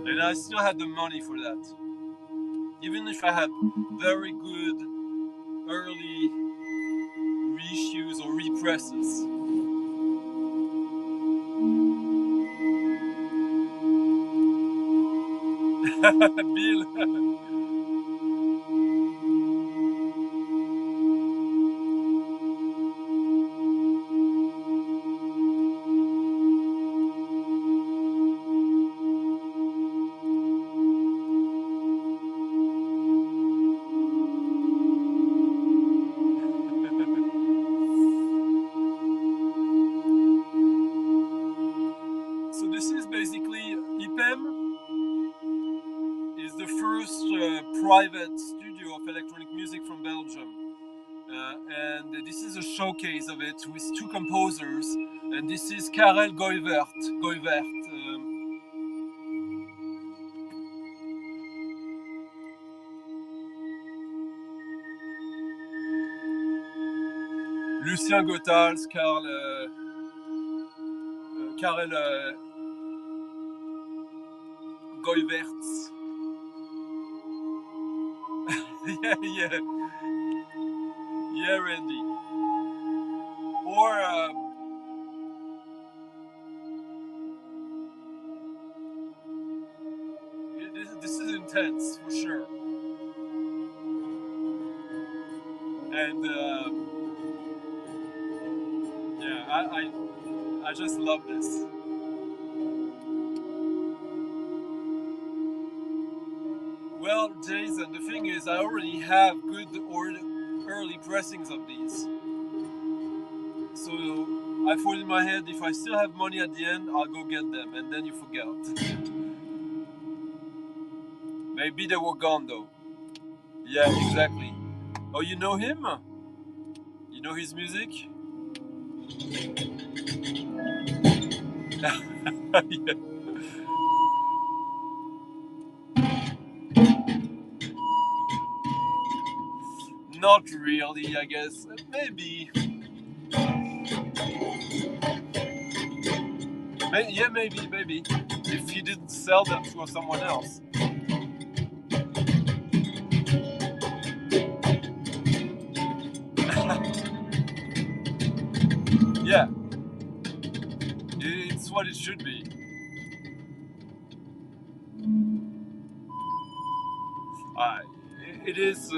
and I still had the money for that. Even if I had very good early reissues or represses. Bill. So this is basically IPEM is the first private studio of electronic music from Belgium. And this is a showcase of it with 2 composers, and this is Karel Goivert. Lucien Gothals, Karel Goiverts. yeah, Randy. Or this is intense for sure, and yeah, I just love this. Well, Jason, the thing is, I already have good early pressings of these, so I thought in my head, if I still have money at the end, I'll go get them, and then you forget. Maybe they were gone though. Yeah, exactly. Oh, you know him? You know his music? Yeah. Not really, I guess. Maybe. Yeah, maybe. If he didn't sell them to someone else. Yeah. It's what it should be. It is.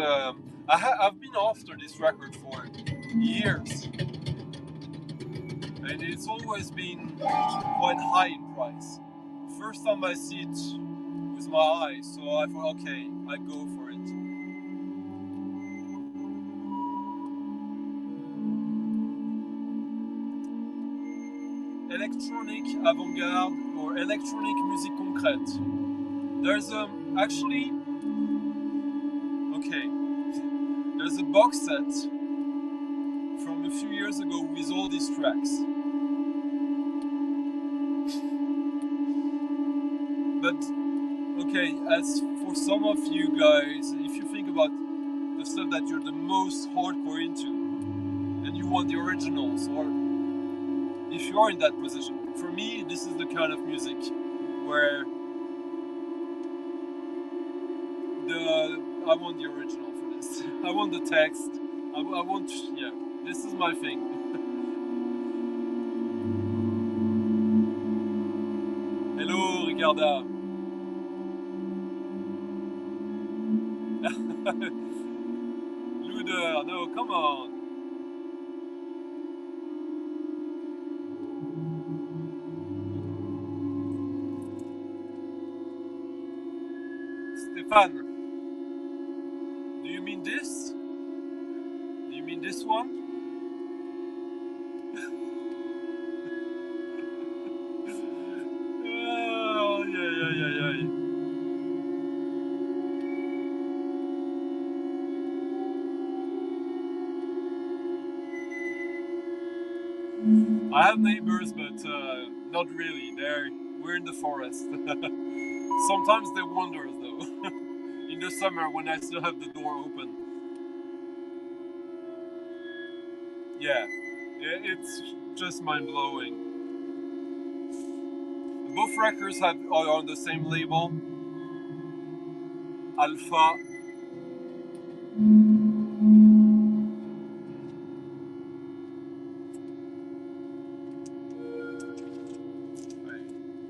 I've been after this record for years, and it's always been quite high in price. First time I see it with my eyes, so I thought, okay, I go for it. Electronic avant-garde or electronic musique concrète. There's actually, okay, there's a box set from a few years ago with all these tracks. But okay, as for some of you guys, if you think about the stuff that you're the most hardcore into and you want the originals, or if you are in that position, for me this is the kind of music where I want the original for this. I want the text. I want, yeah, this is my thing. Hello, Ricarda. Luder, no, come on. Stefan, do you mean this? Do you mean this one? Oh, yeah. I have neighbors, but not really. We're in the forest. Sometimes they wander, though. In the summer, when I still have the door open. Yeah, it's just mind-blowing. Both records are on the same label, Alpha.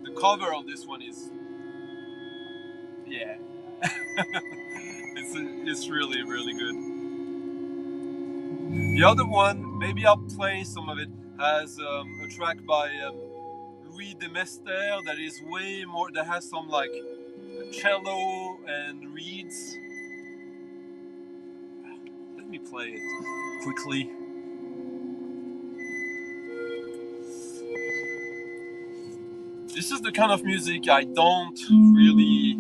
The cover on this one is, yeah, it's really, really good. The other one, maybe I'll play some of it, has a track by Louis Demester that is way more, that has some like cello and reeds. Let me play it quickly. This is the kind of music I don't really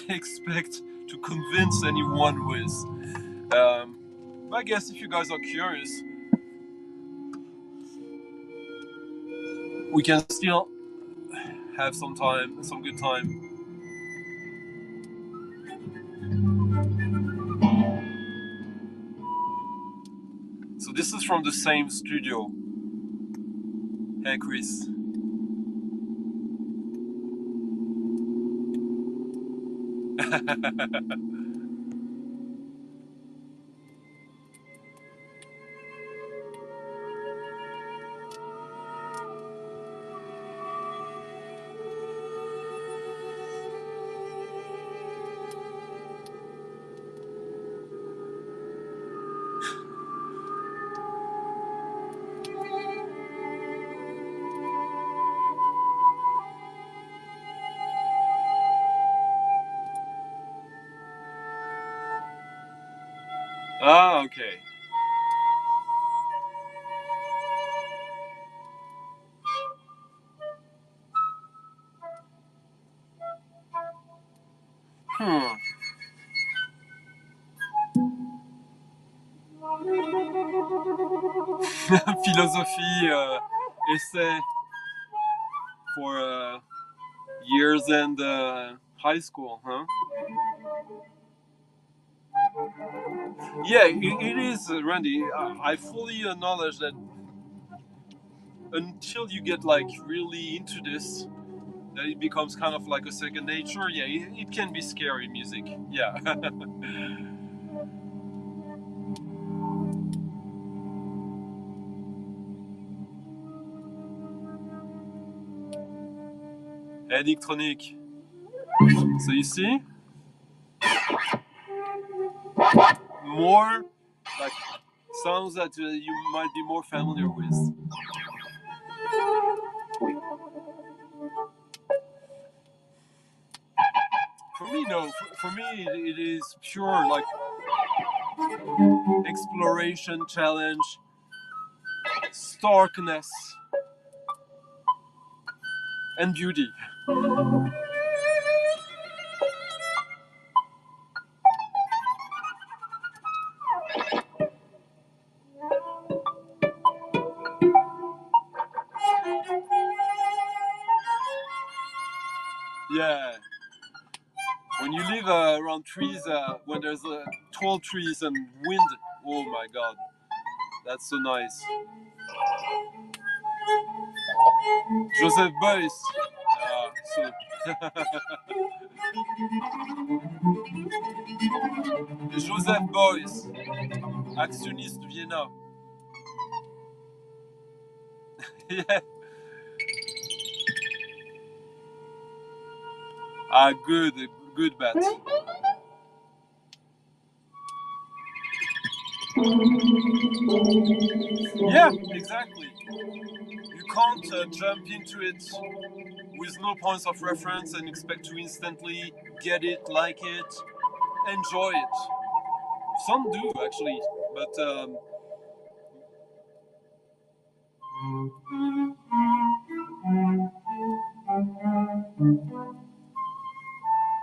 expect to convince anyone with. But I guess if you guys are curious, we can still have some good time. So this is from the same studio. Hey, Chris. Ah, okay. Philosophy essay for years and high school, huh? Yeah, it is, Randy. I fully acknowledge that until you get like really into this, that it becomes kind of like a second nature. Yeah, it can be scary, music. Yeah. Electronic. So you see, more like sounds that you might be more familiar with. For me, no. For me, it is pure like exploration, challenge, starkness, and beauty. Yeah. When you live around trees, when there's tall trees and wind, oh my god, that's so nice. Joseph Beuys. So Joseph Beuys, actionniste Vienna. Yeah. Good bet. Yeah, exactly. You can't jump into it with no points of reference and expect to instantly get it, like it, enjoy it. Some do actually, but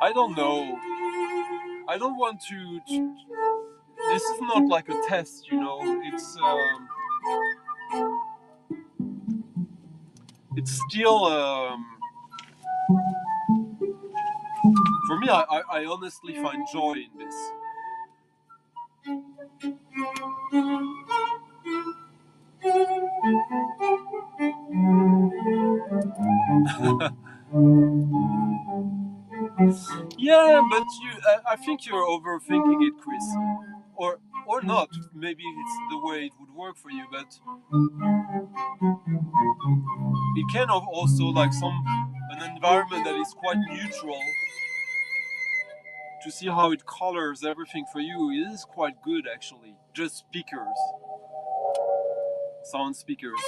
I don't know. I don't want to. This is not like a test, you know. It's still. For me, I honestly find joy in this. Yeah, but I think you're overthinking it, Chris. Or not. Maybe it's the way it would work for you, but it can have also like an environment that is quite neutral. To see how it colors everything for you, it is quite good actually. Just speakers, sound speakers.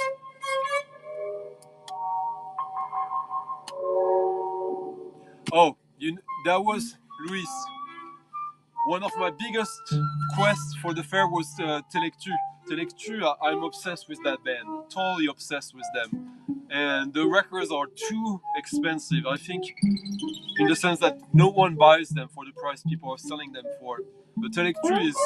Oh, that was Luis. One of my biggest quests for the fair was Telectu. Telectu, I'm obsessed with that band. Totally obsessed with them. And the records are too expensive, I think, in the sense that no one buys them for the price people are selling them for. But Telectu is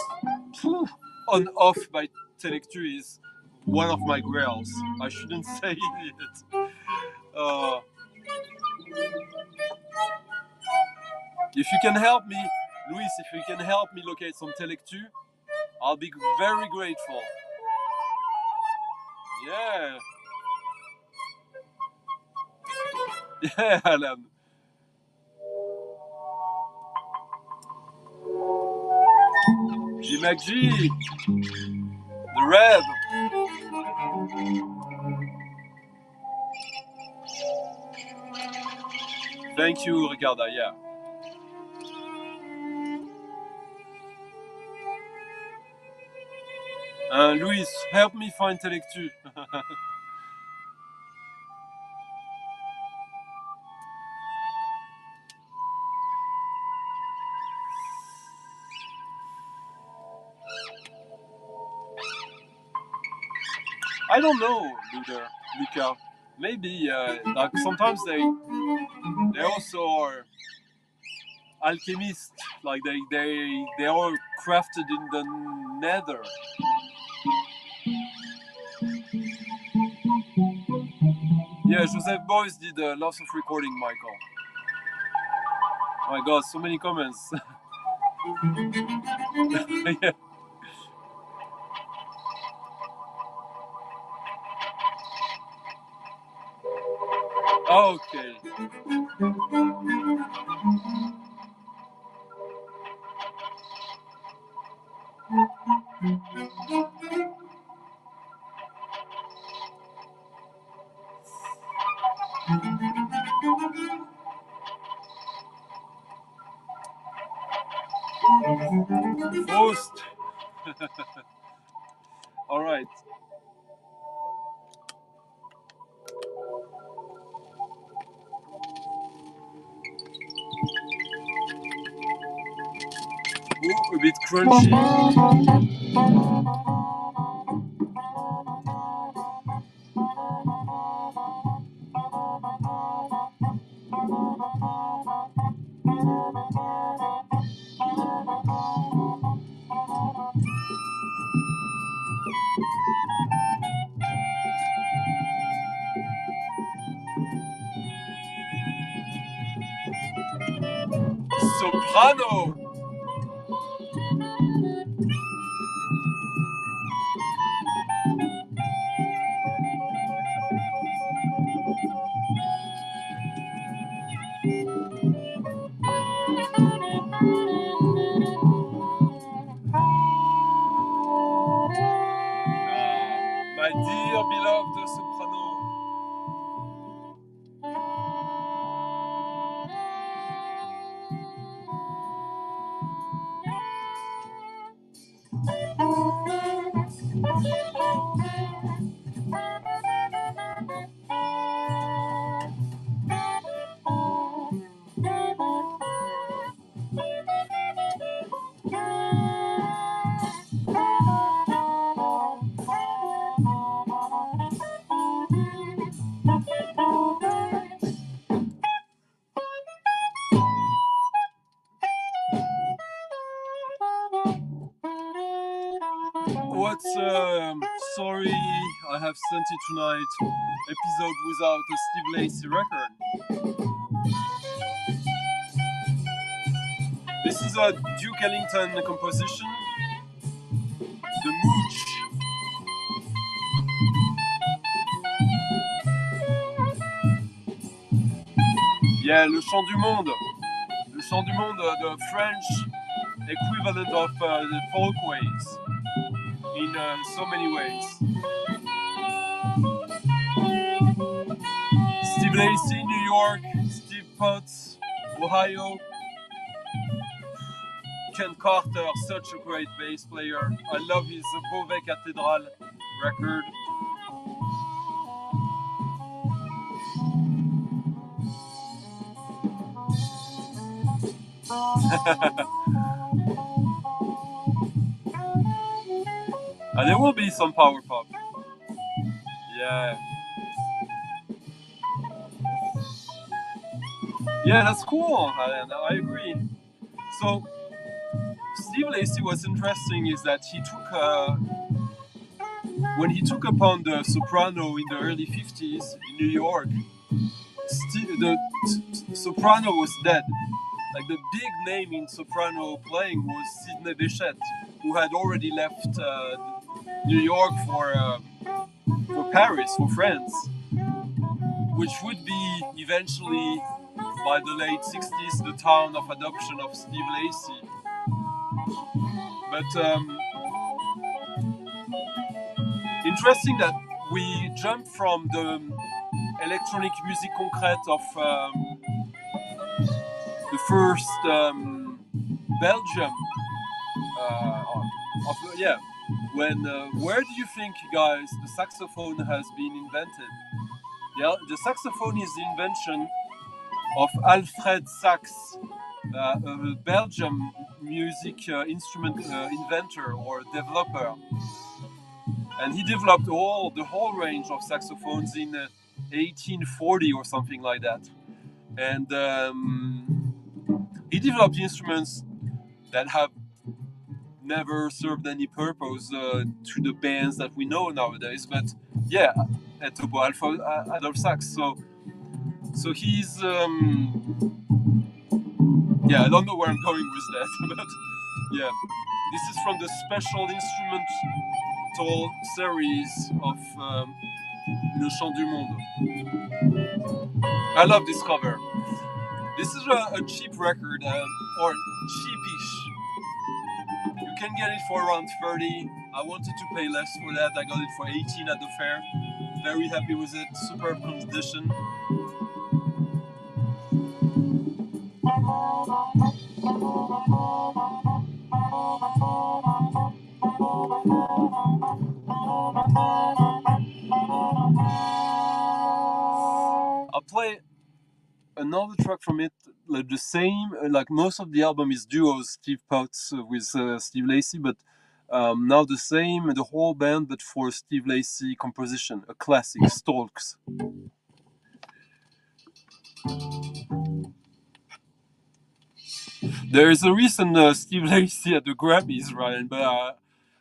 on off by Telectu is one of my grails. I shouldn't say it. If you can help me, Luis, if you can help me locate some Telectu, I'll be very grateful. Yeah. Yeah, Alan. G-Mac-G. The Rev. Thank you, Ricarda, yeah. Luis, help me find Telectu. I don't know, Luca. Maybe like sometimes they also are. alchemists, like they are crafted in the nether. Yeah, Joseph Boyce did lots of recording, Michael. Oh my god, so many comments. Yeah. Okay. Post. All right. Ooh, a bit crunchy. Soprano. My dear beloved soprano. What's sorry I have Stunty tonight episode without a Steve Lacy record. This is a Duke Ellington composition, The Mooch. Yeah, Le Chant du Monde. Le Chant du Monde, the French equivalent of the folkways in so many ways. Steve Lacy, New York. Steve Potts, Ohio. Ken Carter, such a great bass player. I love his Beauvais Cathedral record. And there will be some power pop. Yeah. Yeah, that's cool. I agree. So, Steve Lacy, what's interesting is that he took, when he took upon the soprano in the early 50s in New York, the soprano was dead. Like the big name in soprano playing was Sidney Bechet, who had already left New York for Paris, for France, which would be eventually, by the late 60s, the town of adoption of Steve Lacy. But interesting that we jump from the electronic Musique Concrète of the first Belgium. When where do you think, guys, the saxophone has been invented? Yeah, the saxophone is the invention of Alfred Sax, a Belgian music instrument inventor or developer, and he developed the whole range of saxophones in 1840 or something like that. And he developed instruments that have never served any purpose to the bands that we know nowadays. But yeah, at Topo Alpha, Adolf Sax. So he's yeah, I don't know where I'm going with that, but yeah, this is from the special instrumental series of Le Chant du Monde. I love this cover. This is a cheap record, or cheapish. You can get it for around 30. I wanted to pay less for that. I got it for 18 at the fair. Very happy with it. Superb condition. I'll play another track from it, like the same, like most of the album is duos, Steve Potts with Steve Lacy, but now the same, the whole band, but for Steve Lacy composition, a classic, Stalks. There is a recent Steve Lacy at the Grammys, Ryan, but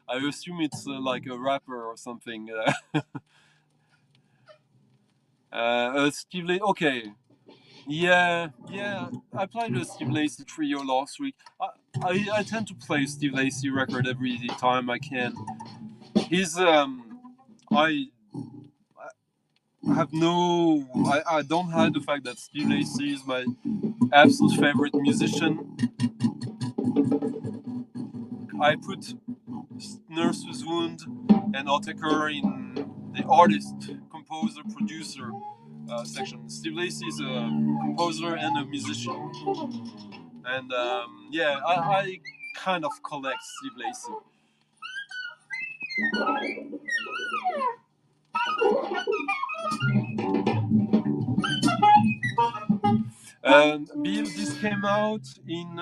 I assume it's like a rapper or something. Steve Lacy, okay. Yeah, I played the Steve Lacy trio last week. I tend to play Steve Lacy record every time I can. He's I have no, I don't hide the fact that Steve Lacy is my absolute favorite musician. I put Nurse's Wound and Ottaker in the artist, composer, producer section. Steve Lacy is a composer and a musician. And yeah, I kind of collect Steve Lacy. Bill, this came out in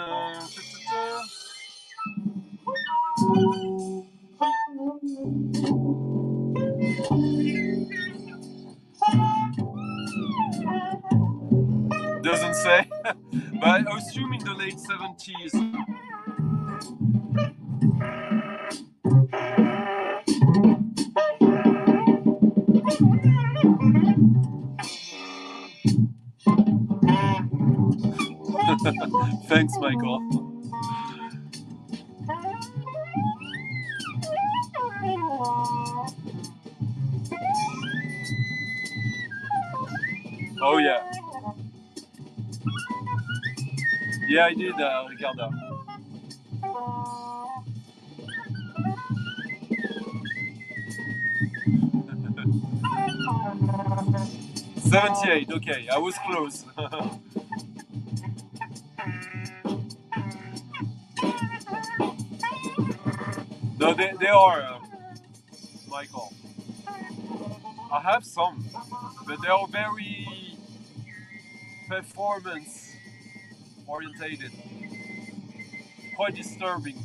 doesn't say, but I assume in the late 70s. Thanks, Michael. Oh yeah. Yeah, I did, Ricardo. '78. Okay, I was close. No, they are, Michael. I have some, but they are very performance orientated. Quite disturbing.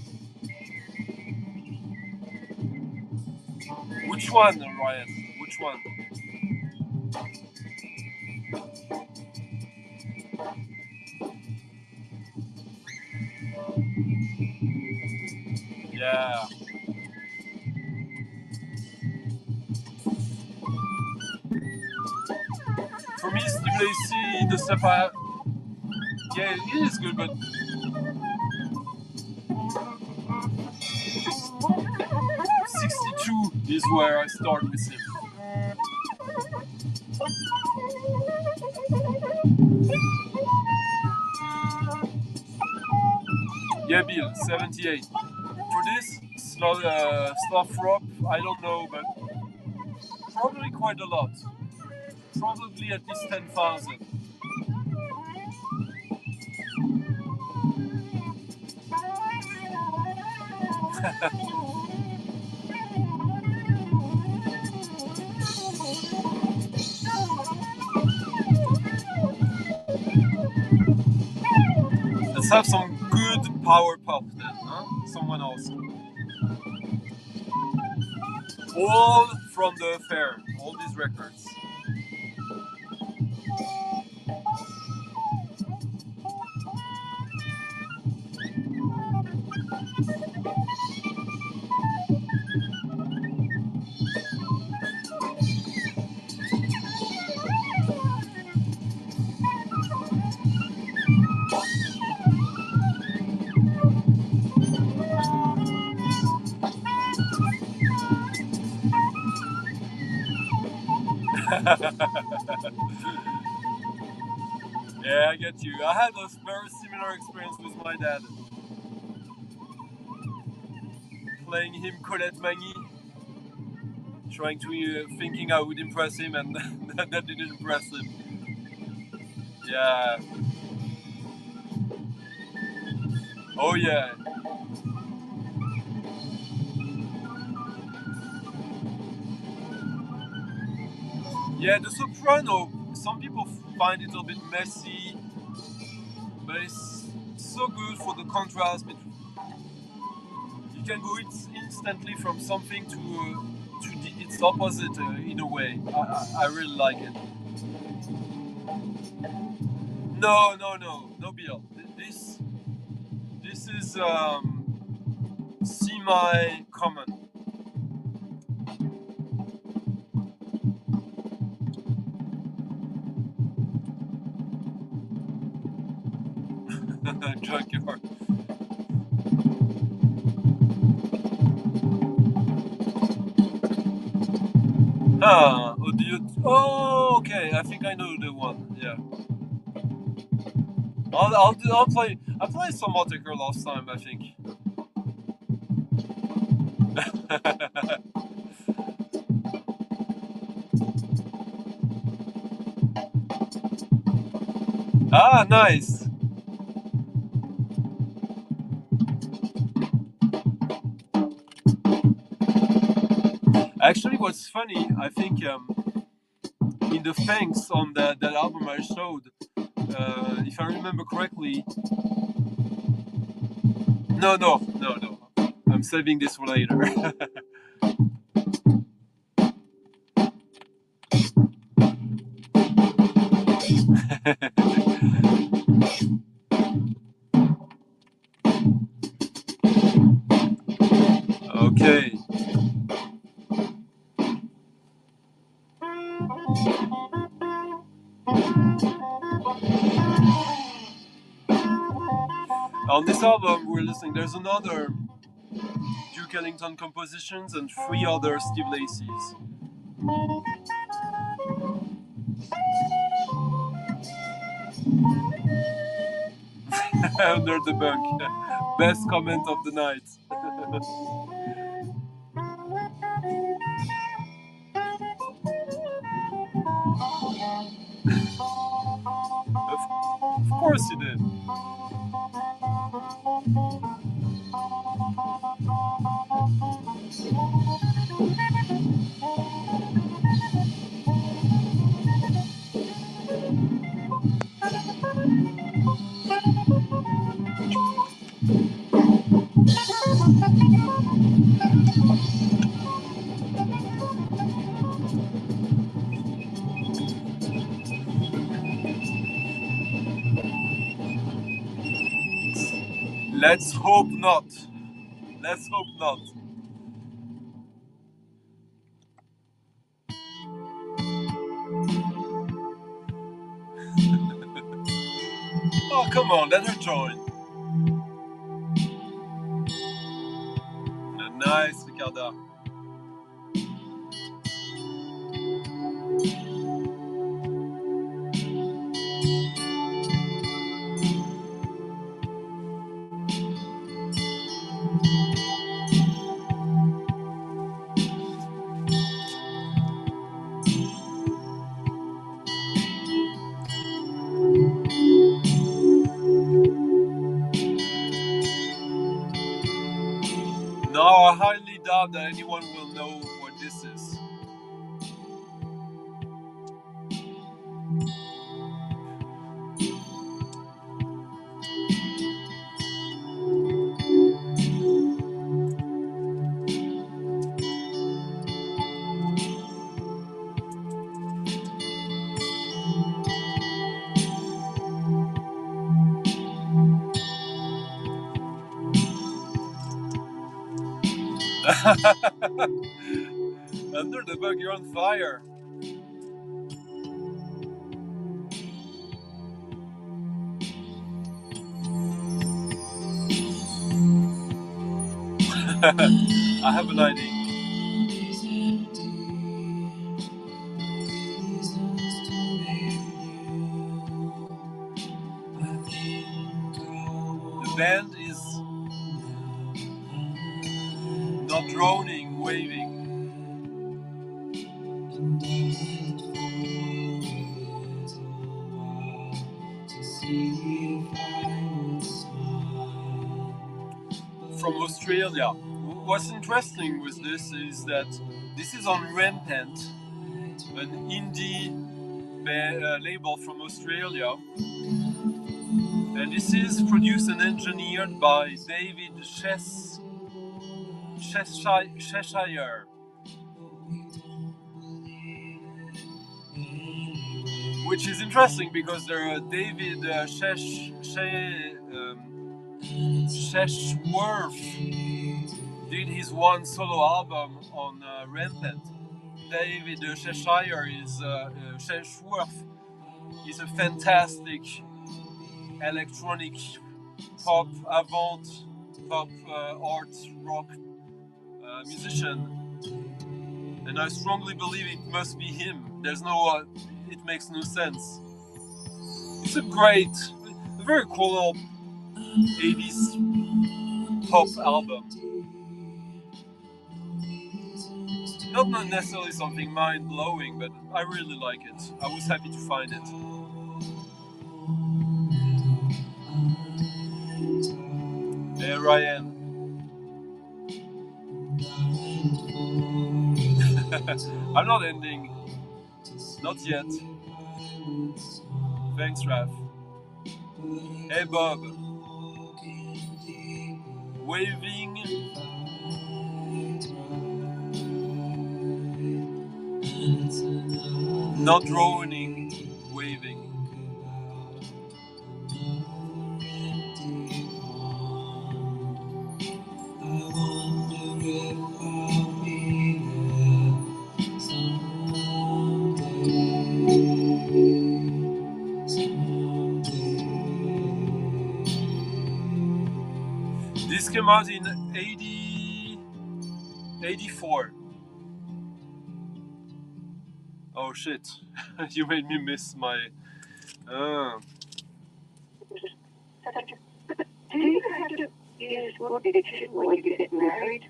Which one, Ryan? Which one? Yeah. For me, Steve Lacy, the stuff I have, yeah, it is good, but 62 is where I start with him. Yeah, Bill, 78. For this stuff rock, I don't know, but probably quite a lot. Probably at least 10,000. Let's have some good power pop then, huh? Someone else. All from the fair, all these records. Yeah, I get you. I had a very similar experience with my dad. Playing him Colette Magny, trying to thinking I would impress him, and that didn't impress him. Yeah. Oh yeah. Yeah, the soprano. Some people find it a bit messy, but it's so good for the contrast. You can go instantly from something to its opposite in a way. I really like it. No Bill. This is semi-common. Junkyard. Oh, okay. I think I know the one. Yeah. I'll play. I played some Modular last time, I think. Ah, nice. Actually, what's funny, I think in the thanks on that album I showed, if I remember correctly. No. I'm saving this for later. Okay. On this album we're listening, there's another Duke Ellington compositions and 3 other Steve Lacy's. Under the bunk. Best comment of the night. Of course you did. Let's hope not. Let's hope not. Oh, come on, let her join. Nice, Ricarda. No, I highly doubt that anyone will know what this is. Under the bug, you're on fire. I have an idea. band is not droning, waving. From Australia. What's interesting with this is that this is on Rampant, an indie label from Australia, and this is produced and engineered by David Cheshire, which is interesting because David Cheshworth did his one solo album on Rampant. David Cheshire Cheshworth is a fantastic electronic pop, avant, pop, art, rock musician, and I strongly believe it must be him. There's no, it makes no sense. It's a very cool 80s pop album. Not necessarily something mind-blowing, but I really like it. I was happy to find it. Hey Ryan. I'm not ending. Not yet. Thanks, Raph. Hey Bob. Waving. Not droning. Waving. This came out in 84. Oh shit, you made me miss my... Do you have to use motivation when you get married?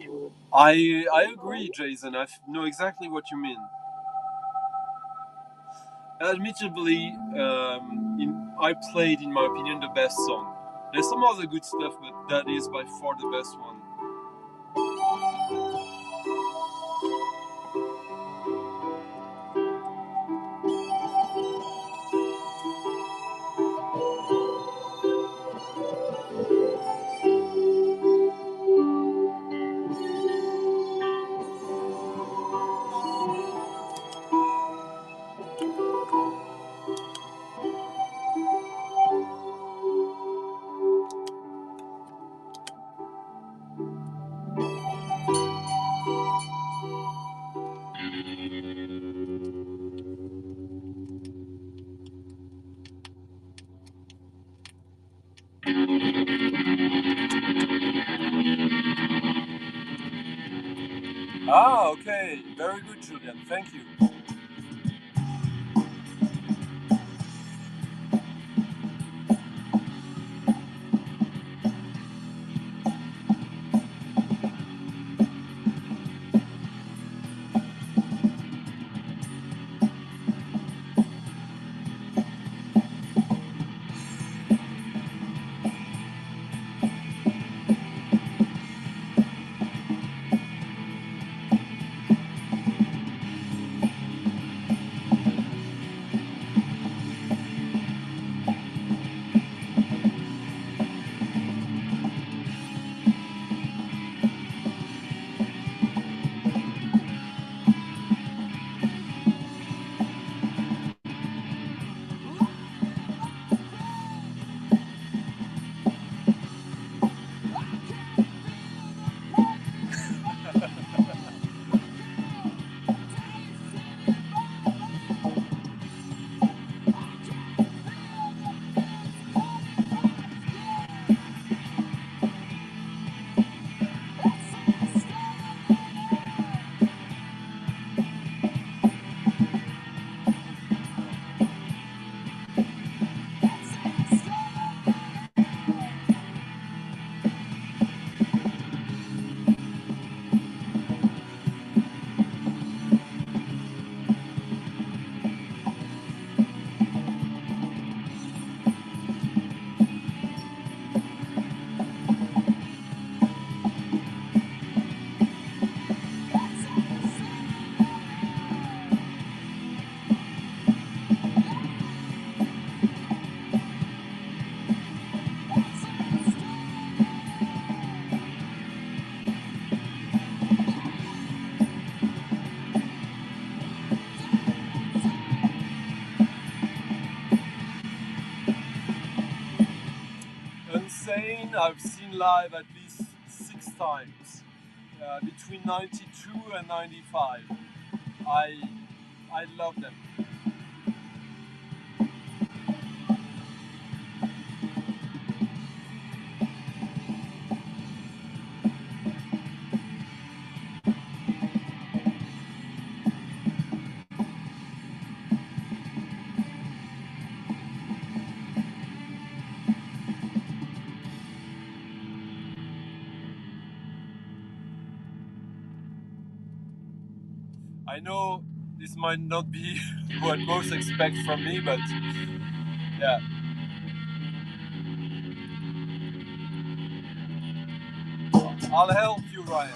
I agree, Jason. I know exactly what you mean. Admittedly, I played, in my opinion, the best song. There's some other good stuff, but that is by far the best one. Ah, okay. Very good, Julian. Thank you. Insane, I've seen live at least 6 times, between 92 and 95. I love them. I know this might not be what most expect from me, but yeah. I'll help you, Ryan.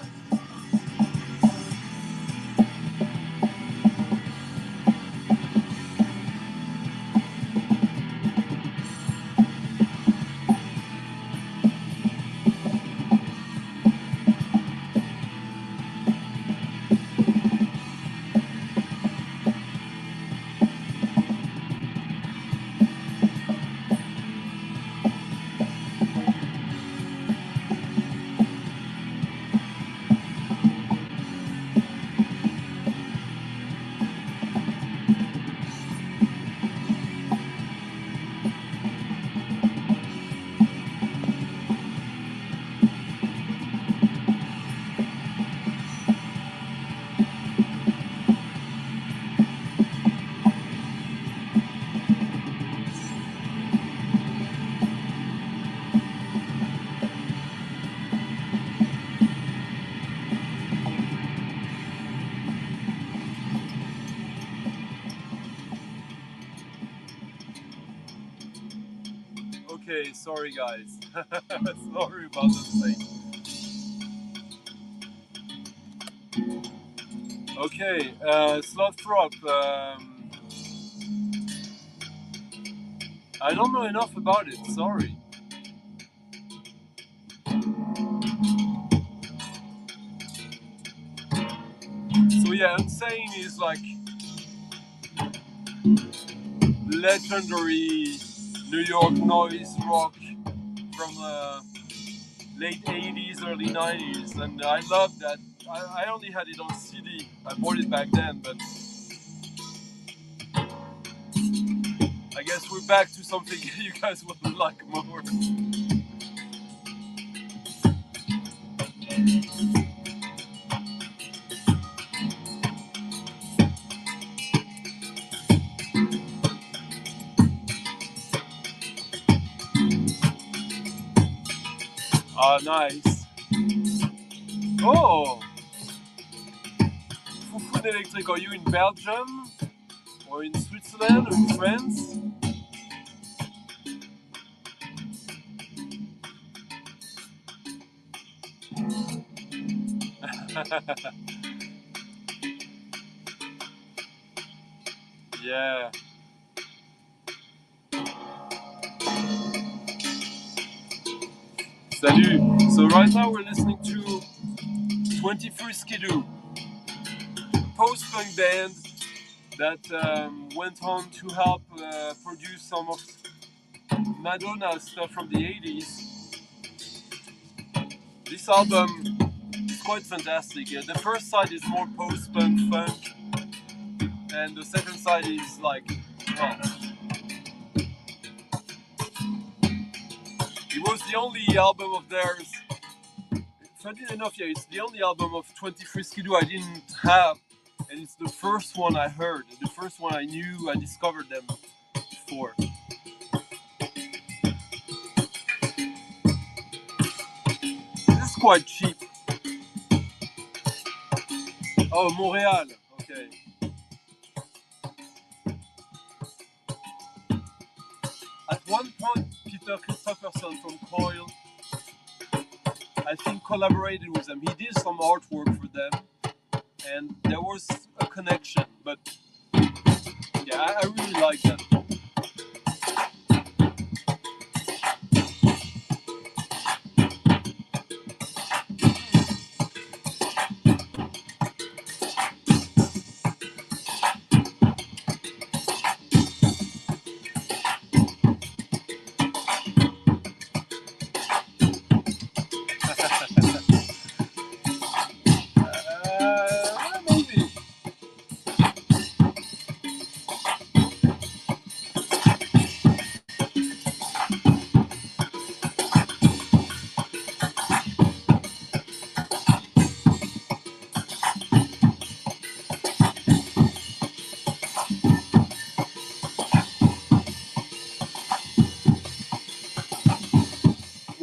Okay, sorry guys. Sorry about the thing. Okay, slot drop. I don't know enough about it, sorry. So yeah, Insane is like legendary New York noise rock from the late 80s, early 90s, and I love that. I only had it on CD. I bought it back then, but I guess we're back to something you guys would like more. Ah, nice. Oh! Foufoune Electric, are you in Belgium? Or in Switzerland? Or in France? Yeah. Salut! So right now we're listening to 23 Skidoo, a post-punk band that went on to help produce some of Madonna's stuff from the 80s. This album is quite fantastic. Yeah, the first side is more post-punk funk, and the second side is like, well, it was the only album of theirs. Funny enough, yeah, it's the only album of 23 Skidoo I didn't have, and it's the first one I heard, the first one I knew, I discovered them for. This is quite cheap. Oh, Montreal, okay. At one point, Peter Christopherson from Coil, I think, collaborated with them. He did some artwork for them, and there was a connection, but yeah, I really like that.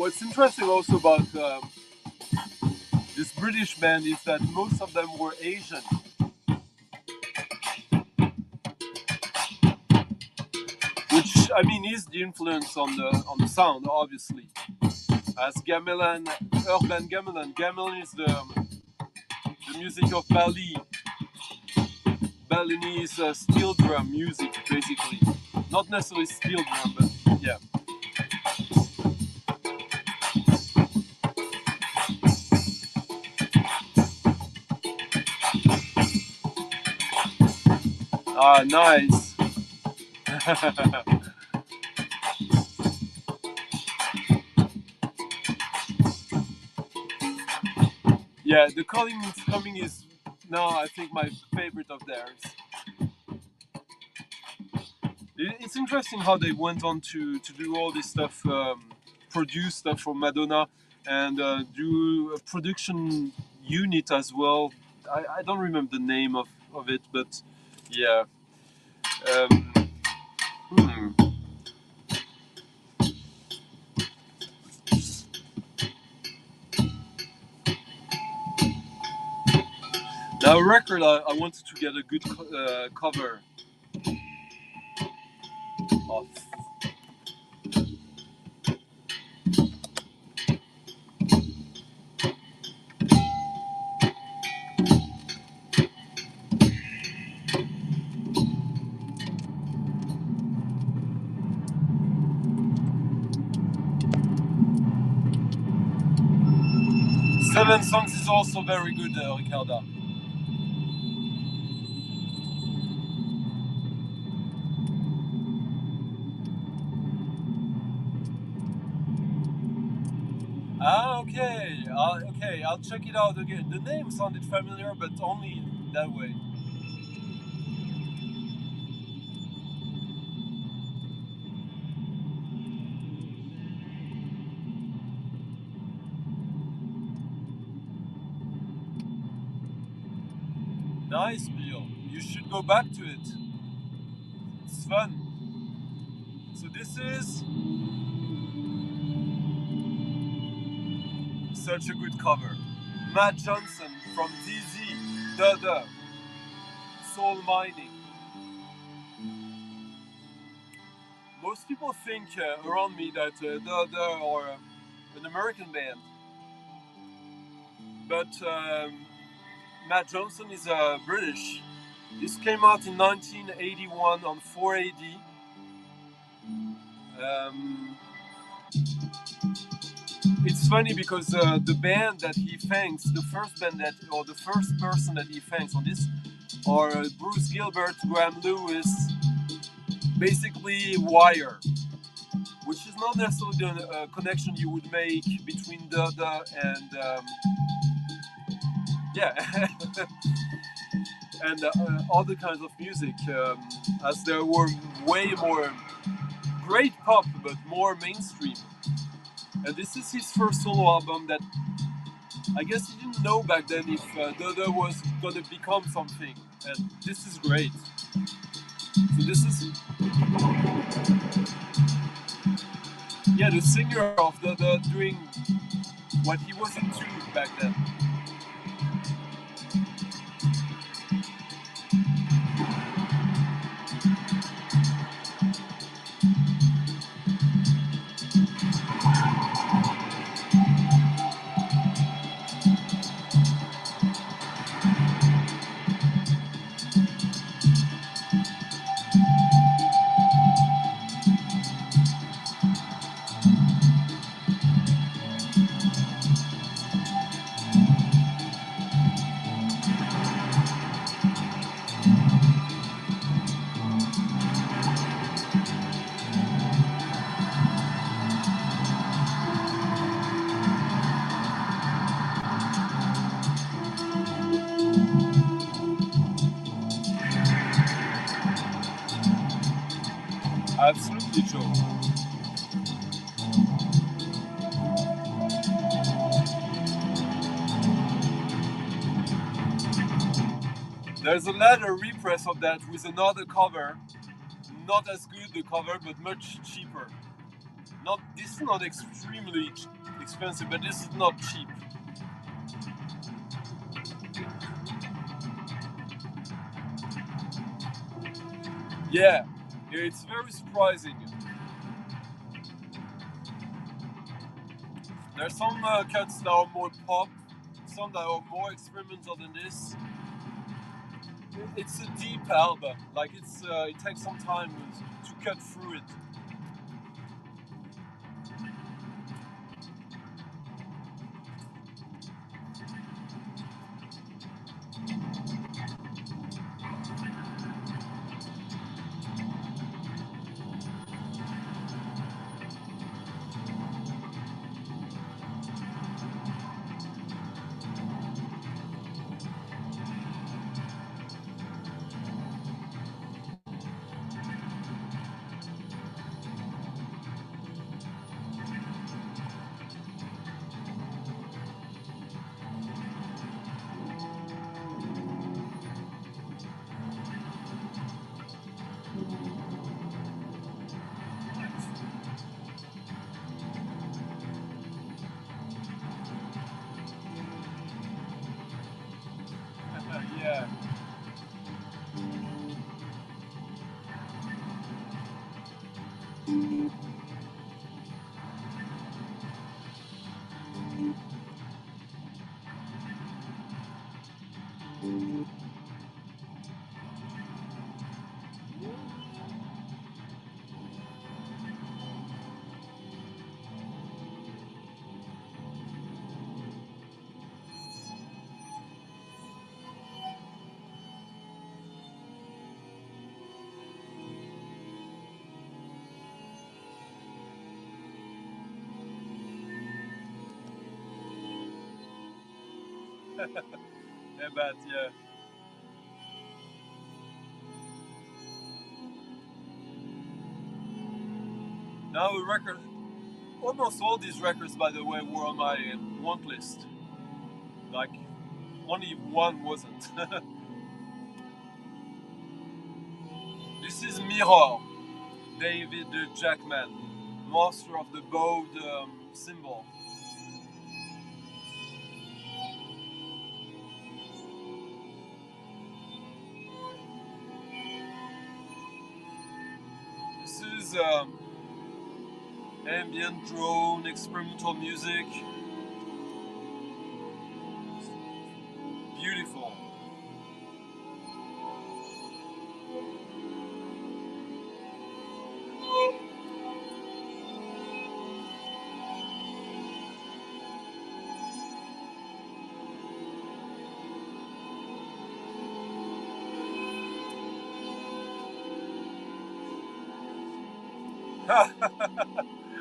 what's interesting also about this British band is that most of them were Asian. Which, I mean, is the influence on the sound, obviously. As gamelan, urban gamelan. Gamelan is the music of Bali. Balinese steel drum music, basically. Not necessarily steel drum, but yeah. Ah, nice. Yeah, the Calling Is Coming is now, I think, my favorite of theirs. It's interesting how they went on to do all this stuff, produce stuff for Madonna, and do a production unit as well. I don't remember the name of it, but yeah. Now, a record I wanted to get a good cover of. Seven Songs is also very good, Ricarda. Ah, okay. Okay, I'll check it out again. The name sounded familiar, but only that way. Nice, Bill. You should go back to it. It's fun. So this is such a good cover. Matt Johnson from DZ, Duh, Soul Mining. Most people think around me that Duh are an American band, but Matt Johnson is British. This came out in 1981 on 4AD. It's funny because the band that he thanks, the first person that he thanks on this, are Bruce Gilbert, Graham Lewis, basically Wire, which is not necessarily the connection you would make between Duh and yeah, and other kinds of music, as there were way more great pop, but more mainstream. And this is his first solo album that I guess he didn't know back then if Duh was gonna become something. And this is great. So this is, yeah, the singer of Duh doing what he was into back then. Absolutely, Joe. There's a later repress of that with another cover. Not as good the cover, but much cheaper. This is not extremely expensive, but this is not cheap. Yeah, it's very surprising. There's some cuts that are more pop, some that are more experimental than this. It's a deep album, like it takes some time to cut through it. Yeah. Yeah, but yeah. Now a record. Almost all these records, by the way, were on my want list. Like only one wasn't. This is Mirror, David Jackman, master of the bowed cymbal. This is ambient drone experimental music. Beautiful.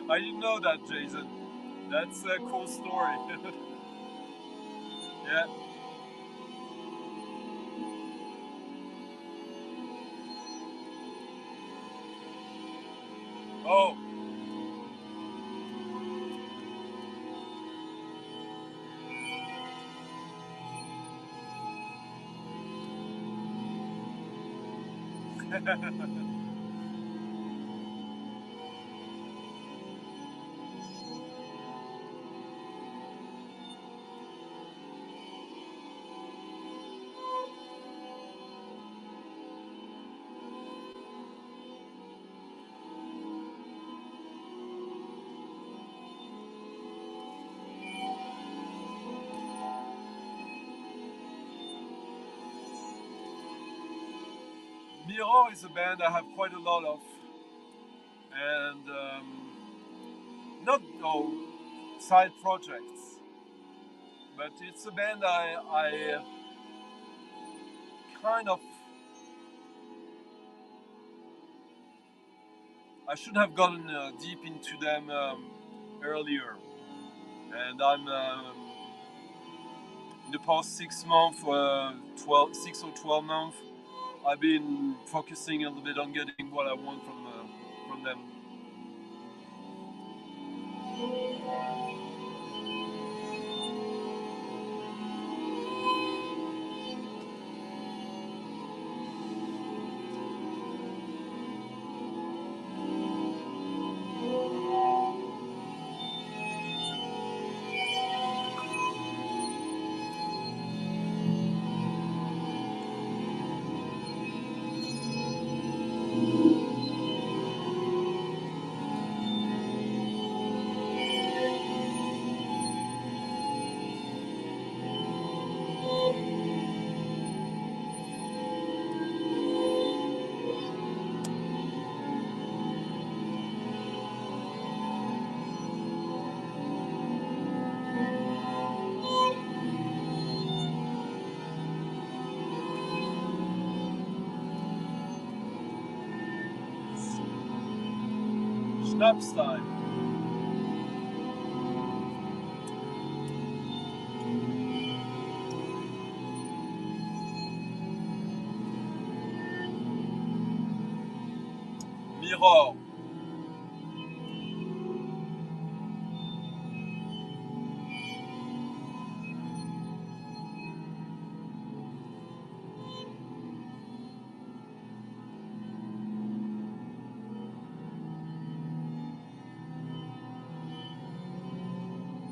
I didn't know that, Jason. That's a cool story. Yeah. Oh. Mirror is a band I have quite a lot of, and not no side projects, but it's a band I kind of I should have gotten deep into them earlier, and I'm in the past 6 months, 6 or 12 months, I've been focusing a little bit on getting what I want from them. Schnapps time. Mirror.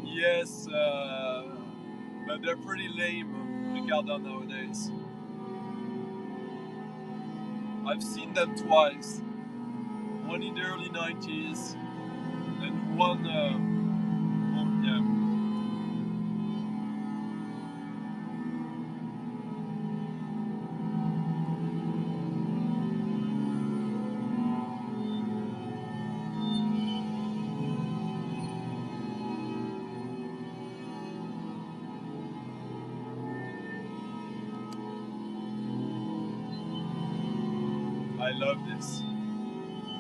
Yes, but they're pretty lame, the garde nowadays. I've seen them twice. One in the early 90s and one, yeah. I love this.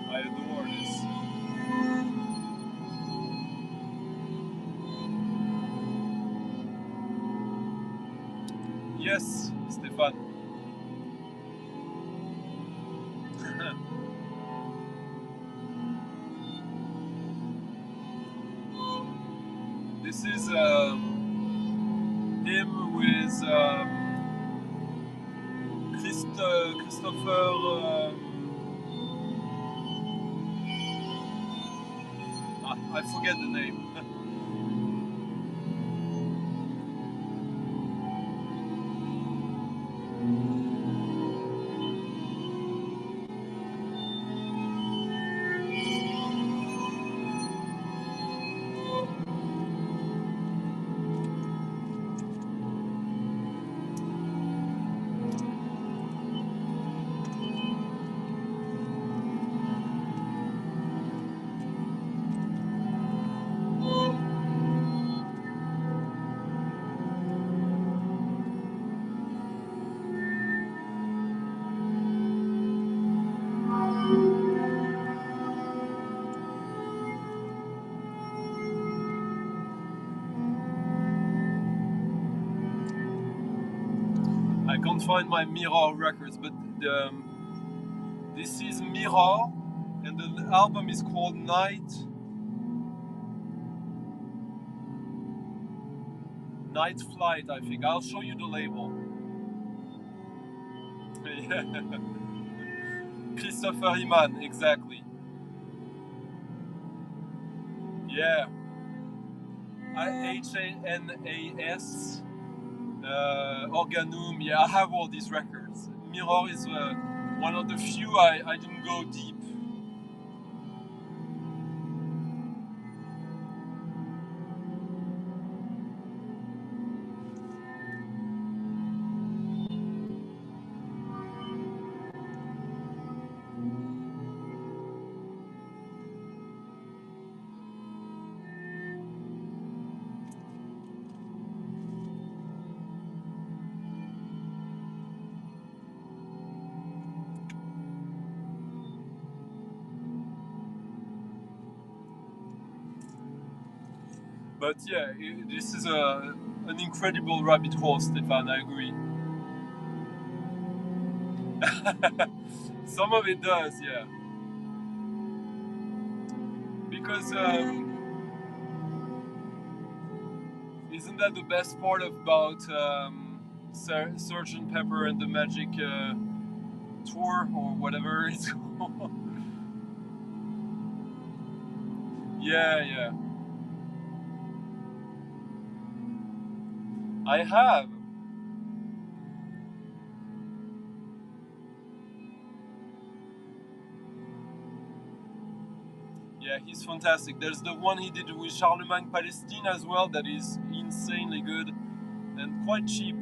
I adore this. Yes, Stéphane. This is him with Christopher. I forget the name. I can't find my Mirror records, but this is Mirror, and the album is called Night Flight, I think. I'll show you the label. Yeah. Christopher Iman, exactly. Yeah. Hanas, Organum. Yeah, I have all these records. Mirror is one of the few I didn't go deep. But yeah, this is an incredible rabbit hole, Stefan, I agree. Some of it does, yeah. Because isn't that the best part about Sgt. Pepper and the Magic Tour, or whatever it's called? Yeah. I have. Yeah, he's fantastic. There's the one he did with Charlemagne Palestine as well that is insanely good and quite cheap.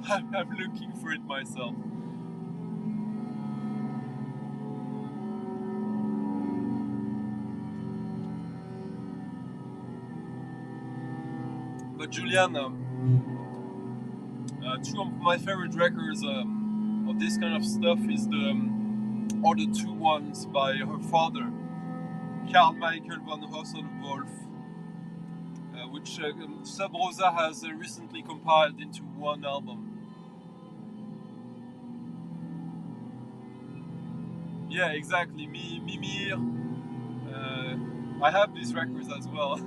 I'm looking for it myself. But Julian, two of my favorite records of this kind of stuff is the other two ones by her father, Carl Michael von Hosselwolf, which Sub Rosa has recently compiled into one album. Yeah, exactly. Mimir. I have these records as well.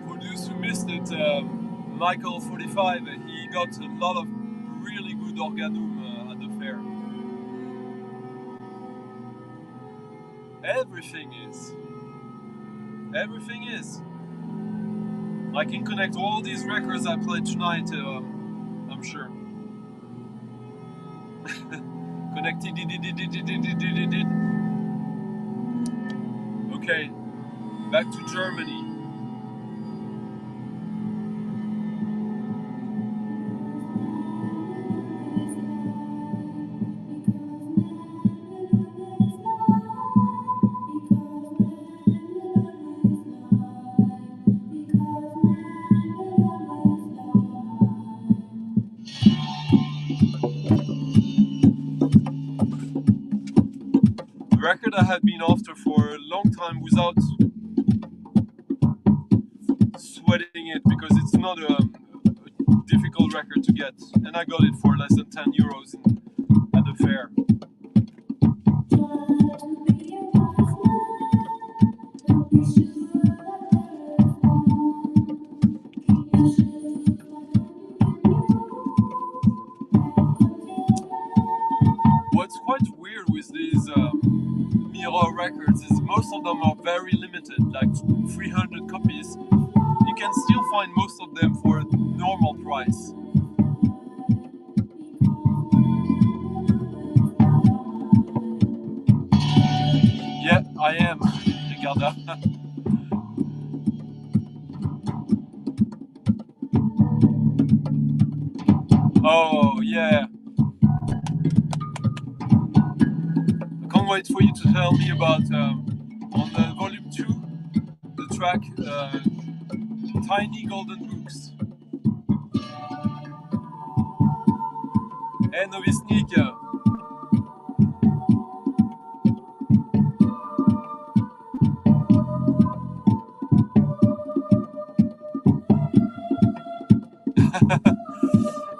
For those who missed it, Michael 45, he got a lot of really good organum at the fair. Everything is. I can connect all these records I played tonight, I'm sure. Connected. Okay, back to Germany. A record I had been after for a long time without sweating it, because it's not a difficult record to get, and I got it for less than 10 euros at the fair. What's quite weird with these Miro records is most of them are very limited, like 300 copies. You can still find most of them for a normal price. Yeah, I am, Ricarda. Oh, yeah. I can't wait for you to tell me about, on the volume 2, the track Tiny Golden Books. Hey, Novisnik.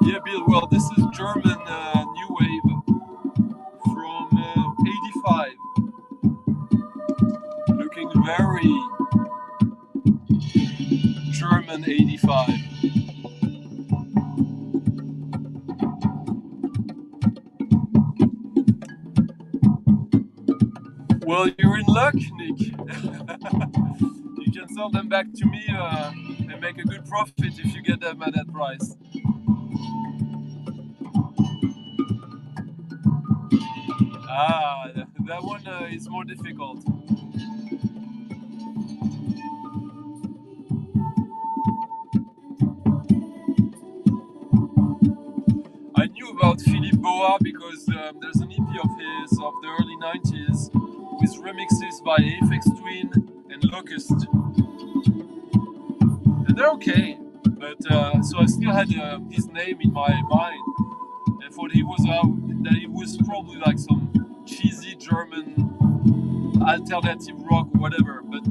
Yeah, Bill, well, this is German new wave from 85. Looking very German 85. Well, you're in luck, Nick. You can sell them back to me and make a good profit if you get them at that price. Ah, that one is more difficult. I knew about Philippe Boa because there's an EP of his of the early 90s with remixes by Aphex Twin and Locust. And they're okay, but so I still had his name in my mind. I thought he was probably like some cheesy German alternative rock or whatever, but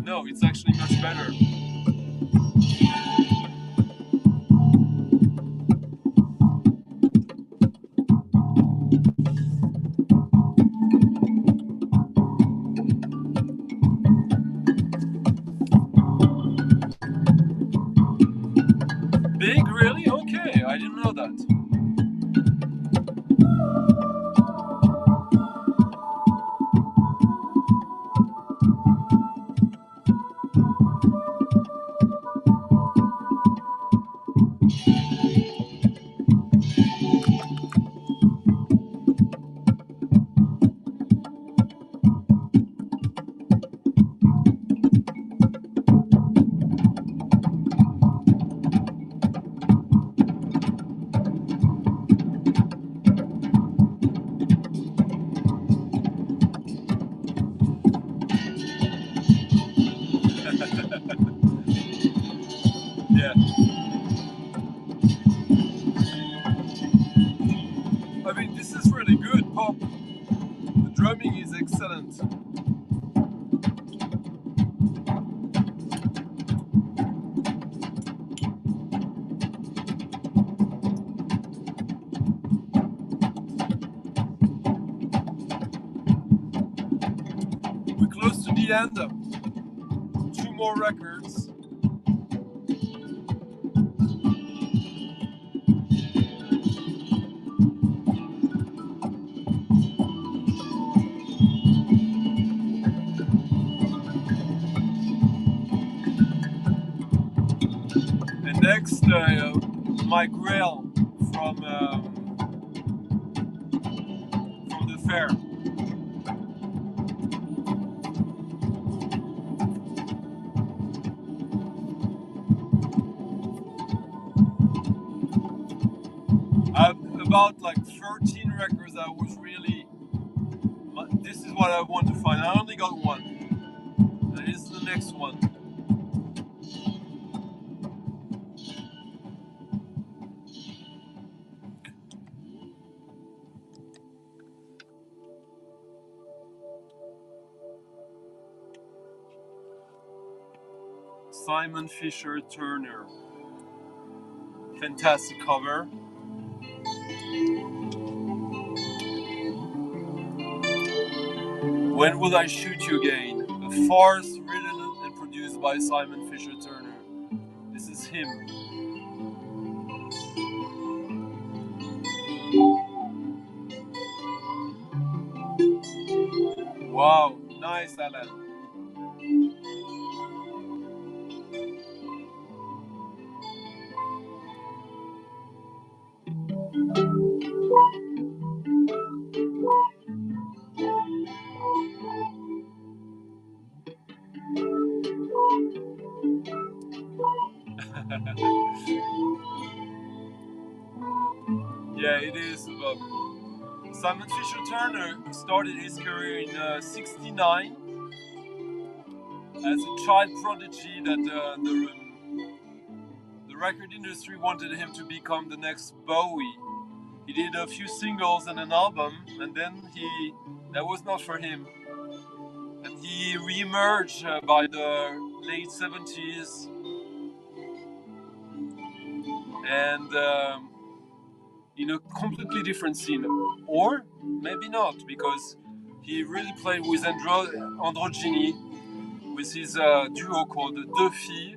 no, it's actually much better. Big, really? Okay, I didn't know that. Yeah. I mean, this is really good pop. The drumming is excellent. We're close to the end. 2 more records. And next, Mike Grail from the fair. I have about like 13 records. I was really. This is what I want to find. I only got one. And this is the next one. Simon Fisher Turner. Fantastic cover. When Will I Shoot You Again? A farce written and produced by Simon Fisher Turner. This is him. Wow, nice, Alan. Yeah, it is. Simon Fisher Turner started his career in '69 as a child prodigy that the record industry wanted him to become the next Bowie. He did a few singles and an album, and then that was not for him. And he re-emerged by the late '70s, and in a completely different scene, or maybe not, because he really played with androgyny, with his duo called Deux Filles,